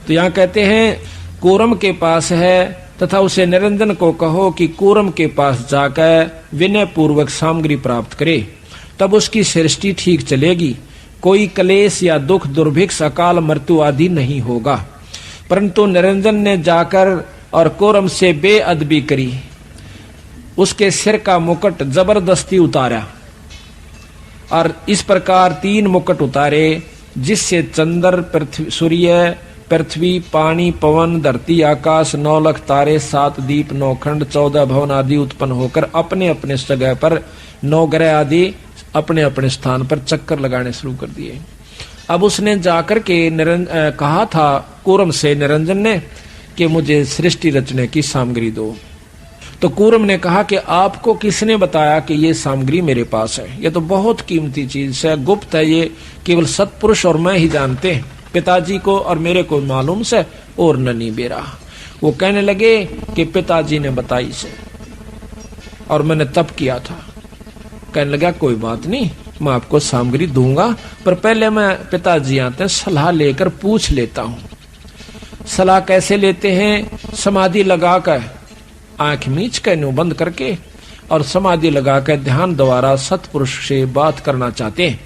तो यहाँ कहते हैं कूर्म के पास है, तथा उसे निरंजन को कहो कि कूर्म के पास जाकर विनय पूर्वक सामग्री प्राप्त करे, तब उसकी सृष्टि ठीक चलेगी, कोई क्लेश या दुख दुर्भिक्ष अकाल मृत्यु आदि नहीं होगा। परंतु निरंजन ने जाकर और कूर्म से बेअदबी करी, उसके सिर का मुकुट जबरदस्ती उतारा और इस प्रकार 3 मुकुट उतारे, जिससे चंद्र सूर्य पृथ्वी पानी पवन धरती आकाश 9 लाख तारे 7 दीप 9 खंड 14 भवन आदि उत्पन्न होकर अपने अपने जगह पर 9 ग्रह आदि अपने अपने स्थान पर चक्कर लगाने शुरू कर दिए। अब उसने जाकर के कहा था कूर्म से निरंजन ने कि मुझे सृष्टि रचने की सामग्री दो। तो कूर्म ने कहा कि आपको किसने बताया कि ये सामग्री मेरे पास है, ये तो बहुत कीमती चीज है, गुप्त है, ये केवल सतपुरुष और मैं ही जानते हैं, पिताजी को और मेरे को मालूम से और ननी बेरा। वो कहने लगे कि पिताजी ने बताई से और मैंने तप किया था। कहने लगा कोई बात नहीं, मैं आपको सामग्री दूंगा, पर पहले मैं पिताजी आते हैं सलाह लेकर पूछ लेता हूँ। सलाह कैसे लेते हैं? समाधि लगाकर आंख मीच कर नु बंद करके और समाधि लगाकर ध्यान द्वारा सतपुरुष से बात करना चाहते हैं।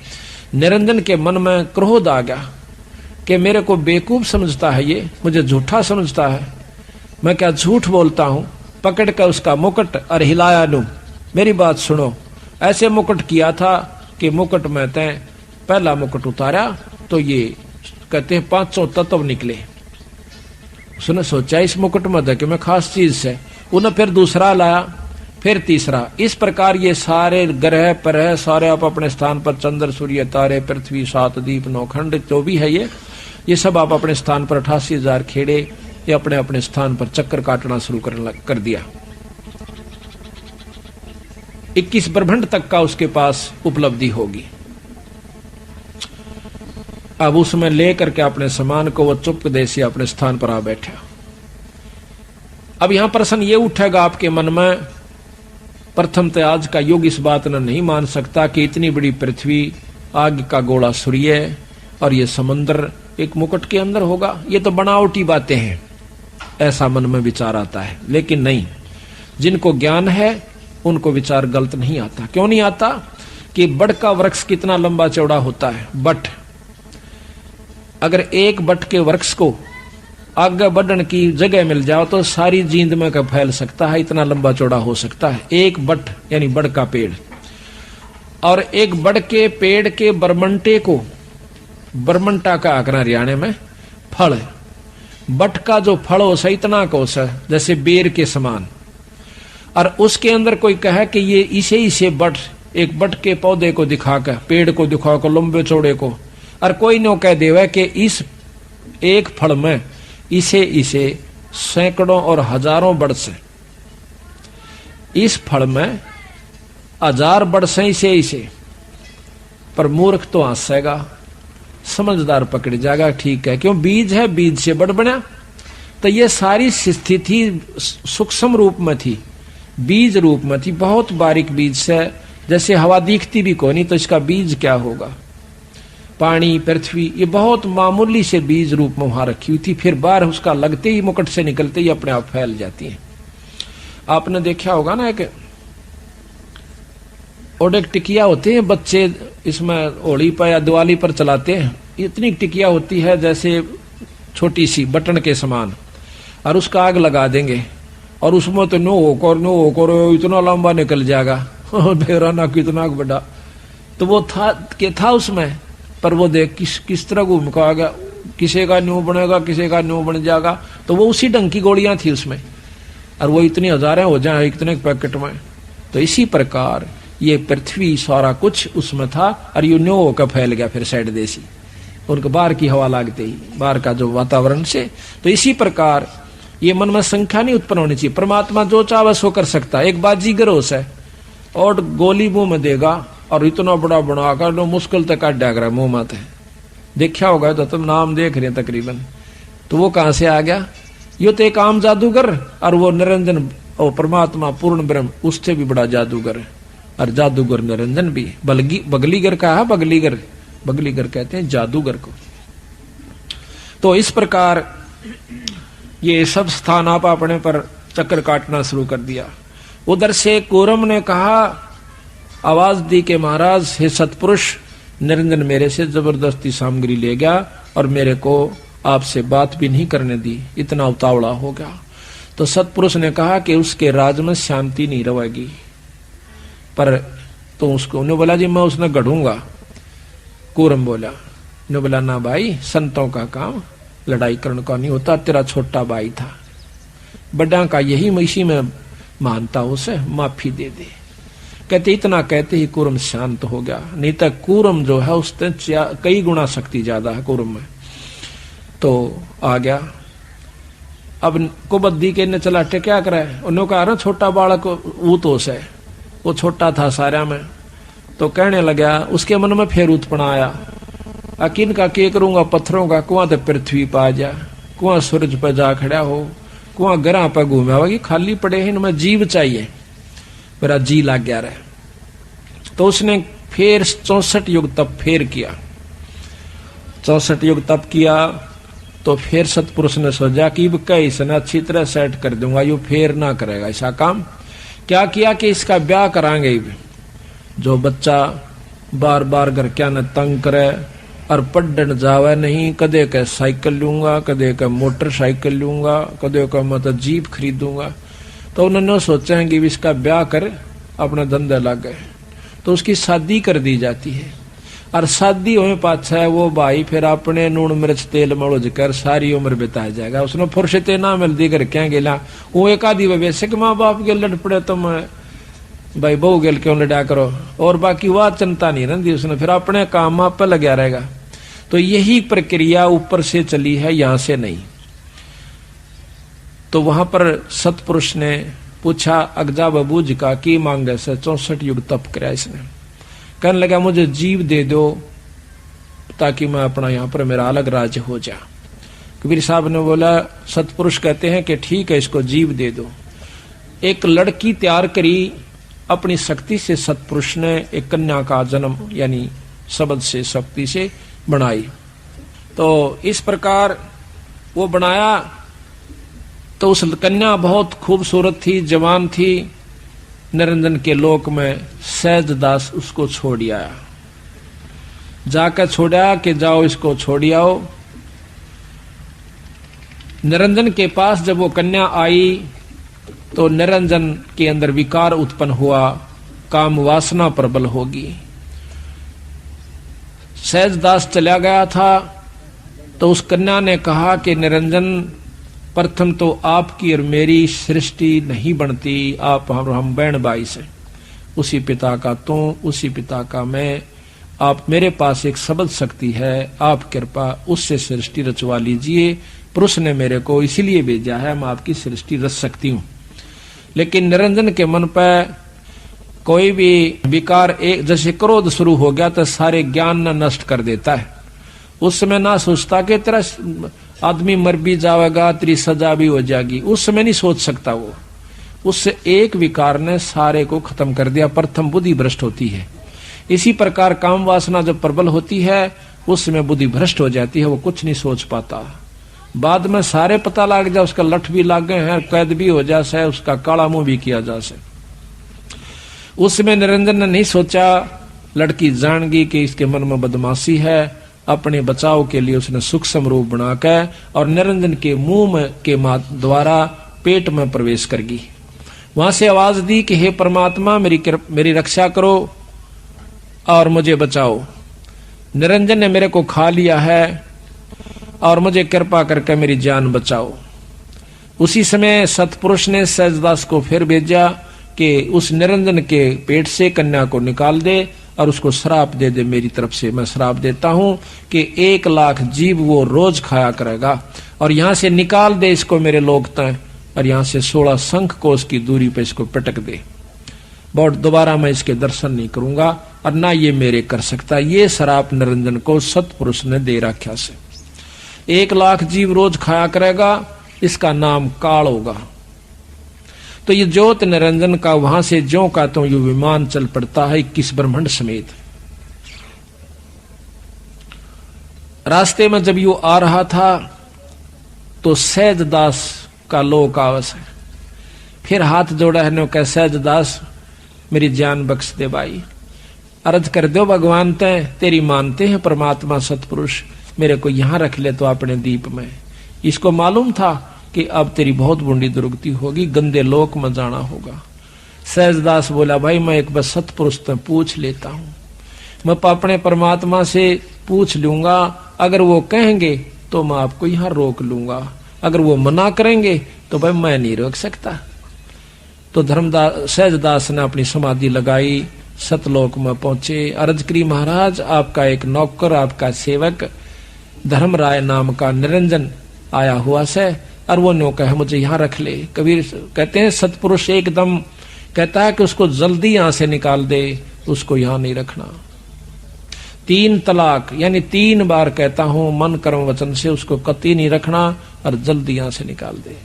निरंजन के मन में क्रोध आ गया कि मेरे को बेवकूफ समझता है, ये मुझे झूठा समझता है, मैं क्या झूठ बोलता हूँ। पकड़ कर उसका मुकुट और हिलाया लूं, मेरी बात सुनो। ऐसे मुकुट किया था कि मुकुट में तय पहला मुकुट उतारा तो ये कहते हैं 500 तत्व निकले। उसने सोचा इस मुकुट में कि मैं खास चीज से, उन्हें फिर दूसरा लाया, फिर तीसरा। इस प्रकार ये सारे ग्रह परह सारे आप अपने स्थान पर, चंद्र सूर्य तारे पृथ्वी 7 दीप 9 खंड जो भी है ये सब आप अपने स्थान पर 88,000 खेड़े ये अपने अपने स्थान पर चक्कर काटना शुरू कर दिया। 21 ब्रह्मांड तक का उसके पास उपलब्धि होगी। अब उसमें लेकर के अपने सामान को वो चुपके से अपने स्थान पर आ बैठा। अब यहां प्रश्न ये उठेगा आपके मन में, प्रथम तो आज का युग इस बात ने नहीं मान सकता कि इतनी बड़ी पृथ्वी, आग का गोला सूर्य और ये समुद्र एक मुकुट के अंदर होगा, ये तो बनावटी बातें हैं, ऐसा मन में विचार आता है। लेकिन नहीं, जिनको ज्ञान है उनको विचार गलत नहीं आता। क्यों नहीं आता? कि बड़ का वृक्ष कितना लंबा चौड़ा होता है, बट अगर एक बट के वृक्ष को आगे बढ़ने की जगह मिल जाओ तो सारी जींद में का फैल सकता है, इतना लंबा चौड़ा हो सकता है एक बट, यानी बड़ का पेड़। और एक बड़ के पेड़ के बरमंटे को, बरमंटा का आकरा हरियाणा में फल है, बट का जो फल हो सा इतना कोस है जैसे बेर के समान, और उसके अंदर कोई कहे कि ये इसे बट, एक बट के पौधे को दिखाकर, पेड़ को दिखाकर लंबे चौड़े को, और कोई न कह देवे कि इस एक फल में इसे सैकड़ों और हजारों बड़ से, इस फल में 1000 बड़ से इसे, पर मूर्ख तो हंसेगा, समझदार पकड़ जाएगा, ठीक है, क्यों बीज है, बीज से बड़ बना। तो ये सारी स्थिति सूक्ष्म रूप में थी, बीज रूप में थी, बहुत बारीक बीज से, जैसे हवा दिखती भी कोई नहीं तो इसका बीज क्या होगा, पानी पृथ्वी ये बहुत मामूली से बीज रूप में वहां रखी हुई थी, फिर बाहर उसका लगते ही, मुकुट से निकलते ही अपने आप फैल जाती है। आपने देखा होगा ना, एक और एक टिकिया होते हैं बच्चे इसमें होली पर या दिवाली पर चलाते हैं, इतनी टिकिया होती है जैसे छोटी सी बटन के समान, और उसका आग लगा देंगे और उसमें तो नो होकर इतना लंबा निकल जाएगा बेराना कितना बड़ा, तो वो था उसमें, पर वो देख किस तरह घूम का आ गया, किसी का न्यू बनेगा किसी का न्यू बन जाएगा, तो वो उसी ढंग की गोलियां थी उसमें, और वो इतनी हजारें हो जाए इतने पैकेट में। तो इसी प्रकार ये पृथ्वी सारा कुछ उसमें था, और यू न्यू होकर फैल गया फिर साइड देसी, उनके बाहर की हवा लागते ही, बाहर का जो वातावरण से। तो इसी प्रकार ये मन में संख्या नहीं उत्पन्न होनी चाहिए, परमात्मा जो चाहे सो कर सकता है। एक बाजीगर हो से और गोली मुंह में देगा और इतना बड़ा बनाकर लो मुश्किल तक काट डाग रहा मुंह माते, देखा होगा तो तुम नाम देख रहे हैं तकरीबन, तो वो कहां से आ गया? यो तो एक आम जादूगर, और वो निरंजन और परमात्मा पूर्ण ब्रह्म उससे भी बड़ा जादूगर है, और जादूगर निरंजन भी। बगलीगर का है, बगलीगर कहते हैं जादूगर को। तो इस प्रकार ये सब स्थान आप अपने पर चक्कर काटना शुरू कर दिया। उधर से कूरम ने कहा, आवाज दी के महाराज हे सतपुरुष, निरंजन मेरे से जबरदस्ती सामग्री ले गया और मेरे को आपसे बात भी नहीं करने दी, इतना उतावला हो गया। तो सतपुरुष ने कहा कि उसके राज में शांति नहीं रहेगी, पर तो उसको उन्होंने बोला जी मैं उसने गढ़ूंगा। कूरम बोला, ने बोला ना भाई, संतों का काम लड़ाई करने का नहीं होता, तेरा छोटा भाई था, बड़ा का यही इसी में मानता, उसे माफी दे दे। कहते इतना कहते ही कूरम शांत हो गया, नहीं तो कूरम जो है उससे कई गुना शक्ति ज्यादा है कूरम में। तो आ गया, अब कुबद्दी के ने चला क्या करे, उन्होंने कहा ना छोटा बालक वो तो से, वो छोटा था सारा में, तो कहने लगा, उसके मन में फिर उत्पन्न आया, अकिन का के करूंगा, पत्थरों का कुआं तो पृथ्वी पा जा, कुआं सूरज पर जा खड़ा हो, कुआं गरा पर घूमे होगी, खाली पड़े हैं, इनमें जीव चाहिए, मेरा जी लग गया रहे। तो उसने फिर 64 युग तप फेर किया, 64 युग तप किया। तो फिर सतपुरुष ने सोचा कि इसने अच्छी तरह सेट कर दूंगा, यू फेर ना करेगा ऐसा काम। क्या किया कि इसका ब्याह करांगे, जो बच्चा बार बार घर क्या न तंग करे और पढ़ने जावे नहीं, कदे का साइकिल लूंगा, कदे का मोटरसाइकिल लूंगा, कदे का मतलब जीप खरीदूंगा। तो उन्होंने सोचा है कि इसका ब्याह कर अपना धंधा लग गए, तो उसकी शादी कर दी जाती है। और शादी होने पाछा है वो भाई फिर अपने नून मिर्च तेल मड़ोज कर सारी उम्र बिता जाएगा। उसने फुर्सते ना मिलती कर क्या गेला वो एक आधी वैसे माँ बाप के लड़ पड़े तुम भाई बहू गेल क्यों लड़ा करो, और बाकी वह चिंता नहीं रहती उसने, फिर अपने काम आप पर लगा रहेगा। तो यही प्रक्रिया ऊपर से चली है, यहां से नहीं। तो वहां पर सतपुरुष ने पूछा अगजा बबूज का की मांगे से 64 युग तप कराया इसने। कहने लगा मुझे जीव दे दो ताकि मैं अपना यहां पर मेरा अलग राज्य हो जा। कबीर साहब ने बोला, सतपुरुष कहते हैं कि ठीक है इसको जीव दे दो। एक लड़की तैयार करी अपनी शक्ति से, सतपुरुष ने एक कन्या का जन्म यानी शब्द से शक्ति से बनाई। तो इस प्रकार वो बनाया तो उस कन्या बहुत खूबसूरत थी, जवान थी। निरंजन के लोक में सहजदास उसको छोड़ आया, जाकर छोड़ा कि जाओ इसको छोड़ आओ। निरंजन के पास जब वो कन्या आई तो निरंजन के अंदर विकार उत्पन्न हुआ, काम वासना प्रबल होगी। सहजदास चला गया था तो उस कन्या ने कहा कि निरंजन प्रथम तो आपकी और मेरी सृष्टि नहीं बनती, आप हम बहन भाई से, उसी पिता का तू उसी पिता का मैं, आप मेरे पास एक शब्द शक्ति है, आप कृपा उससे सृष्टि रचवा लीजिए। पुरुष ने मेरे को इसीलिए भेजा है, मैं आपकी सृष्टि रच सकती हूँ। लेकिन निरंजन के मन पर कोई भी विकार एक जैसे क्रोध शुरू हो गया तो सारे ज्ञान न नष्ट कर देता है। उस समय ना सोचता कि तेरा आदमी मर भी जाएगा, तेरी सजा भी हो जाएगी, उस समय नहीं सोच सकता वो। उससे एक विकार ने सारे को खत्म कर दिया। प्रथम बुद्धि भ्रष्ट होती है। इसी प्रकार काम वासना जब प्रबल होती है उस समय बुद्धि भ्रष्ट हो जाती है, वो कुछ नहीं सोच पाता। बाद में सारे पता लग जाए, उसका लठ भी लग गए हैं, कैद भी हो जाए, उसका काला मुंह भी किया जा सके। उस समय निरंजन ने नहीं सोचा, लड़की जान गई कि इसके मन में बदमाशी है। अपने बचाव के लिए उसने सूक्ष्म रूप बनाकर और निरंजन के मुंह में के द्वारा पेट में प्रवेश कर गई। वहां से आवाज दी कि हे परमात्मा मेरी रक्षा करो और मुझे बचाओ। निरंजन ने मेरे को खा लिया है और मुझे कृपा करके मेरी जान बचाओ। उसी समय सतपुरुष ने सहजदास को फिर भेजा कि उस निरंजन के पेट से कन्या को निकाल दे और उसको श्राप दे दे। मेरी तरफ से मैं श्राप देता हूं कि 1 लाख जीव वो रोज खाया करेगा, और यहां से निकाल दे इसको मेरे लोग तय, और यहां से 16 शंख कोस की दूरी पे इसको पटक दे। बहुत दोबारा मैं इसके दर्शन नहीं करूंगा और ना ये मेरे कर सकता। ये श्राप निरंजन को सतपुरुष ने दे रखा से 1 लाख जीव रोज खाया करेगा, इसका नाम काल होगा। तो ये ज्योत निरंजन का वहां से ज्यों का तो ये विमान चल पड़ता है 21 ब्रह्मांड समेत। रास्ते में जब यू आ रहा था तो सहजदास का लोक आवस है। फिर हाथ जोड़ा है नो कह, सहजदास मेरी जान बख्श दे भाई, अर्ज कर दो भगवान तय तेरी मानते हैं परमात्मा सतपुरुष, मेरे को यहां रख ले तो अपने दीप में। इसको मालूम था कि अब तेरी बहुत बड़ी दुर्गति होगी, गंदे लोक में जाना होगा। सहजदास बोला भाई मैं एक बस सतपुरुष से पूछ लेता हूं, मैं अपने परमात्मा से पूछ लूंगा, अगर वो कहेंगे तो मैं आपको यहां रोक लूंगा, अगर वो मना करेंगे तो भाई मैं नहीं रोक सकता। तो सहजदास ने अपनी समाधि लगाई, सतलोक में पहुंचे। अर्ज करी महाराज आपका एक नौकर आपका सेवक धर्मराय नाम का निरंजन आया हुआ से, और वो नो कहे मुझे यहां रख ले। कबीर कहते हैं सतपुरुष एकदम कहता है कि उसको जल्दी यहां से निकाल दे, उसको यहां नहीं रखना। 3 तलाक यानी 3 बार कहता हूं मन कर्म वचन से उसको कतई नहीं रखना और जल्दी यहां से निकाल दे।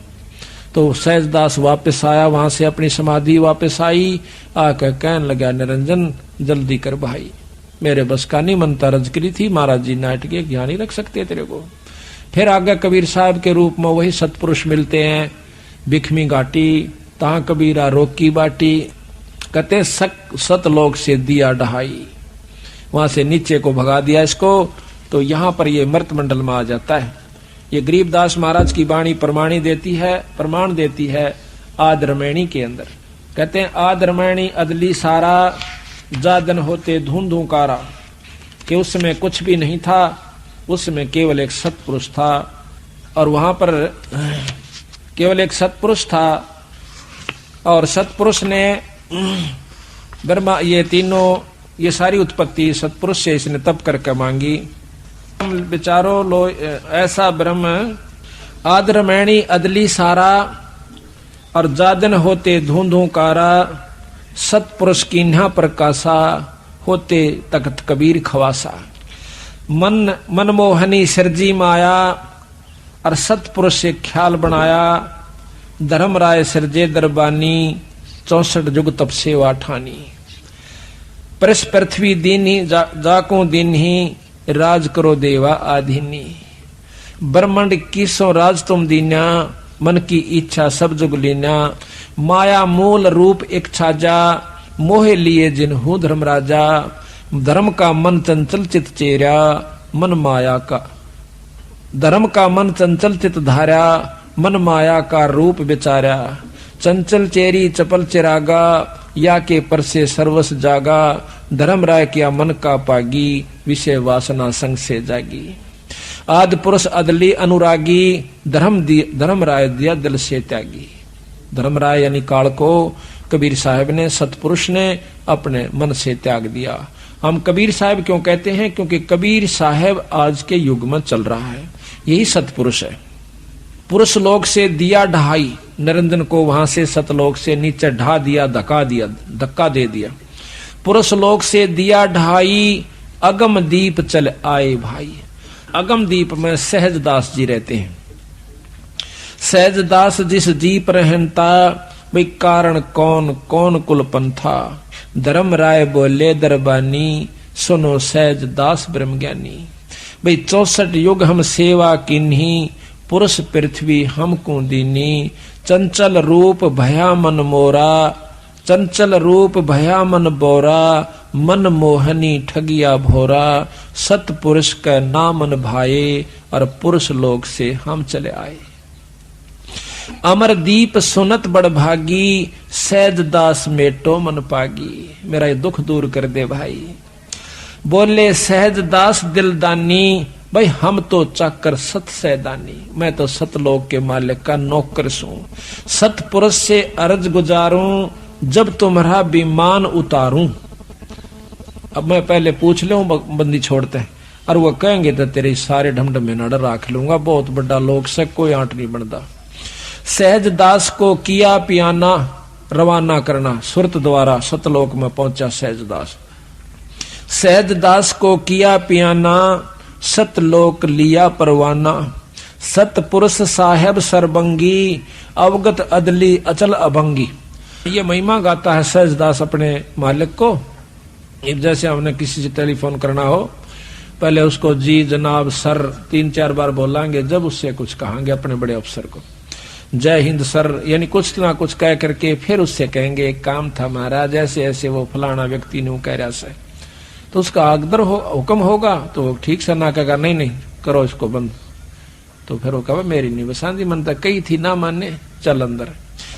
तो सहजदास वापस आया, वहां से अपनी समाधि वापस आई, आकर कहने लगा निरंजन जल्दी कर भाई, मेरे बस का नहीं मनता। रज करी थी महाराज जी नाट के यहां नहीं रख सकते तेरे को। फिर आगे कबीर साहब के रूप में वही सतपुरुष मिलते हैं, बिखमी घाटी तहां कबीरा रोकी बाटी। कहते सतलोक से दिया डहाई, वहां से नीचे को भगा दिया इसको, तो यहां पर ये मर्त मंडल में आ जाता है। ये गरीबदास महाराज की वाणी प्रमाण देती है आद रमैणी के अंदर। कहते हैं आद रमैणी अदली सारा जादन होते धूं धूं कारा, कि उस समय कुछ भी नहीं था, उस समय केवल एक सत्पुरुष था, और वहां पर केवल एक सत्पुरुष था, और सत्पुरुष ने ब्रह्मा ये तीनों, ये सारी उत्पत्ति सत्पुरुष से इसने तप करके मांगी। विचारो लो ऐसा ब्रह्म आदरमैणी अदली सारा, और जादन होते धूंधू कारा, सत्पुरुष कीन्हा प्रकाशा, होते तख्त कबीर खवासा। मन मनमोहनी सिरजी माया, और सत्पुरुष से ख्याल बनाया, धर्मराय सिरजे दरबानी, 64 जुग तप सेवा ठानी। परस पृथ्वी दीनी जाको दिन ही, राज करो देवा आधीनी। ब्रह्मांड कीसो राज तुम दीना, मन की इच्छा सब जुग लीना। माया मूल रूप एक छाजा, मोहे लिए जिन्हू धर्मराजा। धर्म का मन चंचल चित चेरा, मन माया का धर्म का मन चंचल चित धारा, मन माया का रूप विचारा। चंचल चेरी चपल चिरागा, या के पर से सर्वस जागा। धर्म राय किया मन का पागी, विषय वासना संग से जागी। आदि पुरुष अदली अनुरागी, धर्म राय दिया दिल से त्यागी। धर्म राय यानी काल को कबीर साहब ने, सतपुरुष ने अपने मन से त्याग दिया। हम कबीर साहब क्यों कहते हैं? क्योंकि कबीर साहब आज के युग में चल रहा है, यही सतपुरुष है। पुरुष लोक से दिया ढहाई, निरंजन को वहां से सतलोक से नीचे ढा दिया, धक्का दे दिया। पुरुष लोक से दिया ढहाई, अगम दीप चल आए भाई। अगम दीप में सहजदास जी रहते हैं। सहजदास जिस दीप रहता, भाई कारण कौन कौन कुल पंथा। धर्म राय बोले दरबानी, सुनो सहजदास ब्रह्म ज्ञानी। भाई 64 युग हम सेवा किन्ही, पुरुष पृथ्वी हमको दीनी। चंचल रूप भया मन मोरा, चंचल रूप भया मन बोरा। मन मोहनी ठगिया भोरा, सतपुरुष का नामन भाए। और पुरुष लोक से हम चले आए। अमर दीप सुनत बड़ भागी, सहजदास मेटो मन पागी। मेरा ये दुख दूर कर दे भाई। बोले सहजदास दिलदानी, भाई हम तो चाकर सत सैदानी। मैं तो सतलोक के मालिक का नौकर सू। सतपुरुष से अर्ज गुजारूं, जब तुम्हारा विमान उतारूं। अब मैं पहले पूछ लूं, बंदी छोड़ते हैं, और वो कहेंगे तो तेरे सारे ढमढमे नड़ राख लूंगा। बहुत बड़ा लोक से कोई आंट नहीं बनता। सहजदास को किया पियाना, रवाना करना सुरत द्वारा सतलोक में पहुंचा सहजदास। सहजदास को किया पियाना, सतलोक लिया परवाना। सतपुरुष साहेब सरबंगी, अवगत अदली अचल अभंगी। ये महिमा गाता है सहजदास अपने मालिक को। जैसे हमने किसी से टेलीफोन करना हो, पहले उसको जी जनाब सर 3-4 बार बोलांगे, जब उससे कुछ कहांगे अपने बड़े अफसर को जय हिंद सर, यानी कुछ ना कुछ कह करके फिर उससे कहेंगे एक काम था महाराज, ऐसे ऐसे वो फलाना व्यक्ति ने कह रहा से, तो उसका अकदर हुक्म होगा तो ठीक से ना कहेगा नहीं नहीं करो इसको बंद, तो फिर वो कहा मेरी नहीं बसांदी मन तक कही थी ना माने चल अंदर।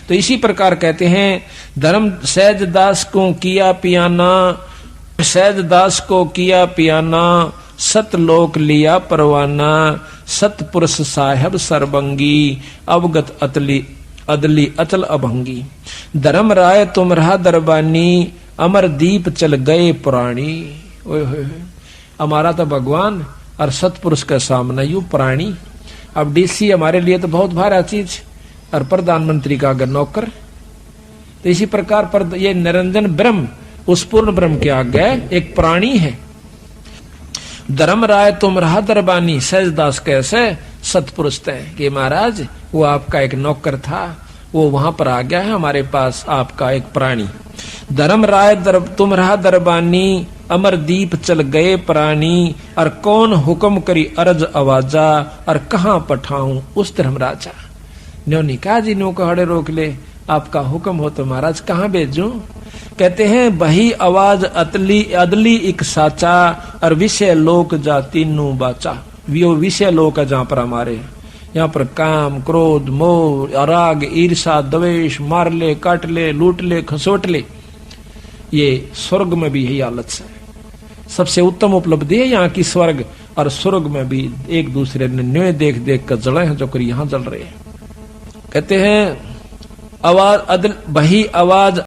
तो इसी प्रकार कहते हैं धर्म सहजदास को किया पियाना, सहजदास को किया पियाना, सतलोक लिया परवाना। सतपुरुष साहेब सरबंगी, अवगत अदली अचल अभंगी। धर्म राय तुम रहा दरबानी, अमर दीप चल गए पुराणी। ओए होए हमारा तो भगवान और सतपुरुष के सामने यू प्राणी। अब डीसी हमारे लिए तो बहुत भारी चीज, और प्रधानमंत्री का अगर नौकर। तो इसी प्रकार पर ये निरंजन ब्रह्म उस पूर्ण ब्रह्म के आगे एक प्राणी है। धर्म राय तुम रहा दरबानी, सहजदास कैसे सतपुरुष तय कि महाराज वो आपका एक नौकर था, वो वहां पर आ गया है हमारे पास, आपका एक प्राणी। धर्म राय तुम रहा दरबानी, अमर दीप चल गए प्राणी। और कौन हुक्म करी अर्ज आवाजा, और कहाँ पठाऊं उस धर्मराजा। न्योनी कहा जी नो कहड़े रोक ले, आपका हुक्म हो तो महाराज कहाँ भेजूं। कहते हैं वही आवाज अदली एक साचा, और विषय लोक जा तीनों बाचा। वो विषय लोक है जहां पर हमारे यहाँ पर काम क्रोध मोह राग ईर्षा द्वेष, मार ले काट ले लूट ले खसोट ले, ये स्वर्ग में भी यही हालत है। सबसे उत्तम उपलब्धि है यहाँ की। स्वर्ग और स्वर्ग में भी एक दूसरे ने न्योय देख देख कर जले हैं, जो कर यहाँ जल रहे हैं। कहते हैं आवाज अदल बही आवाज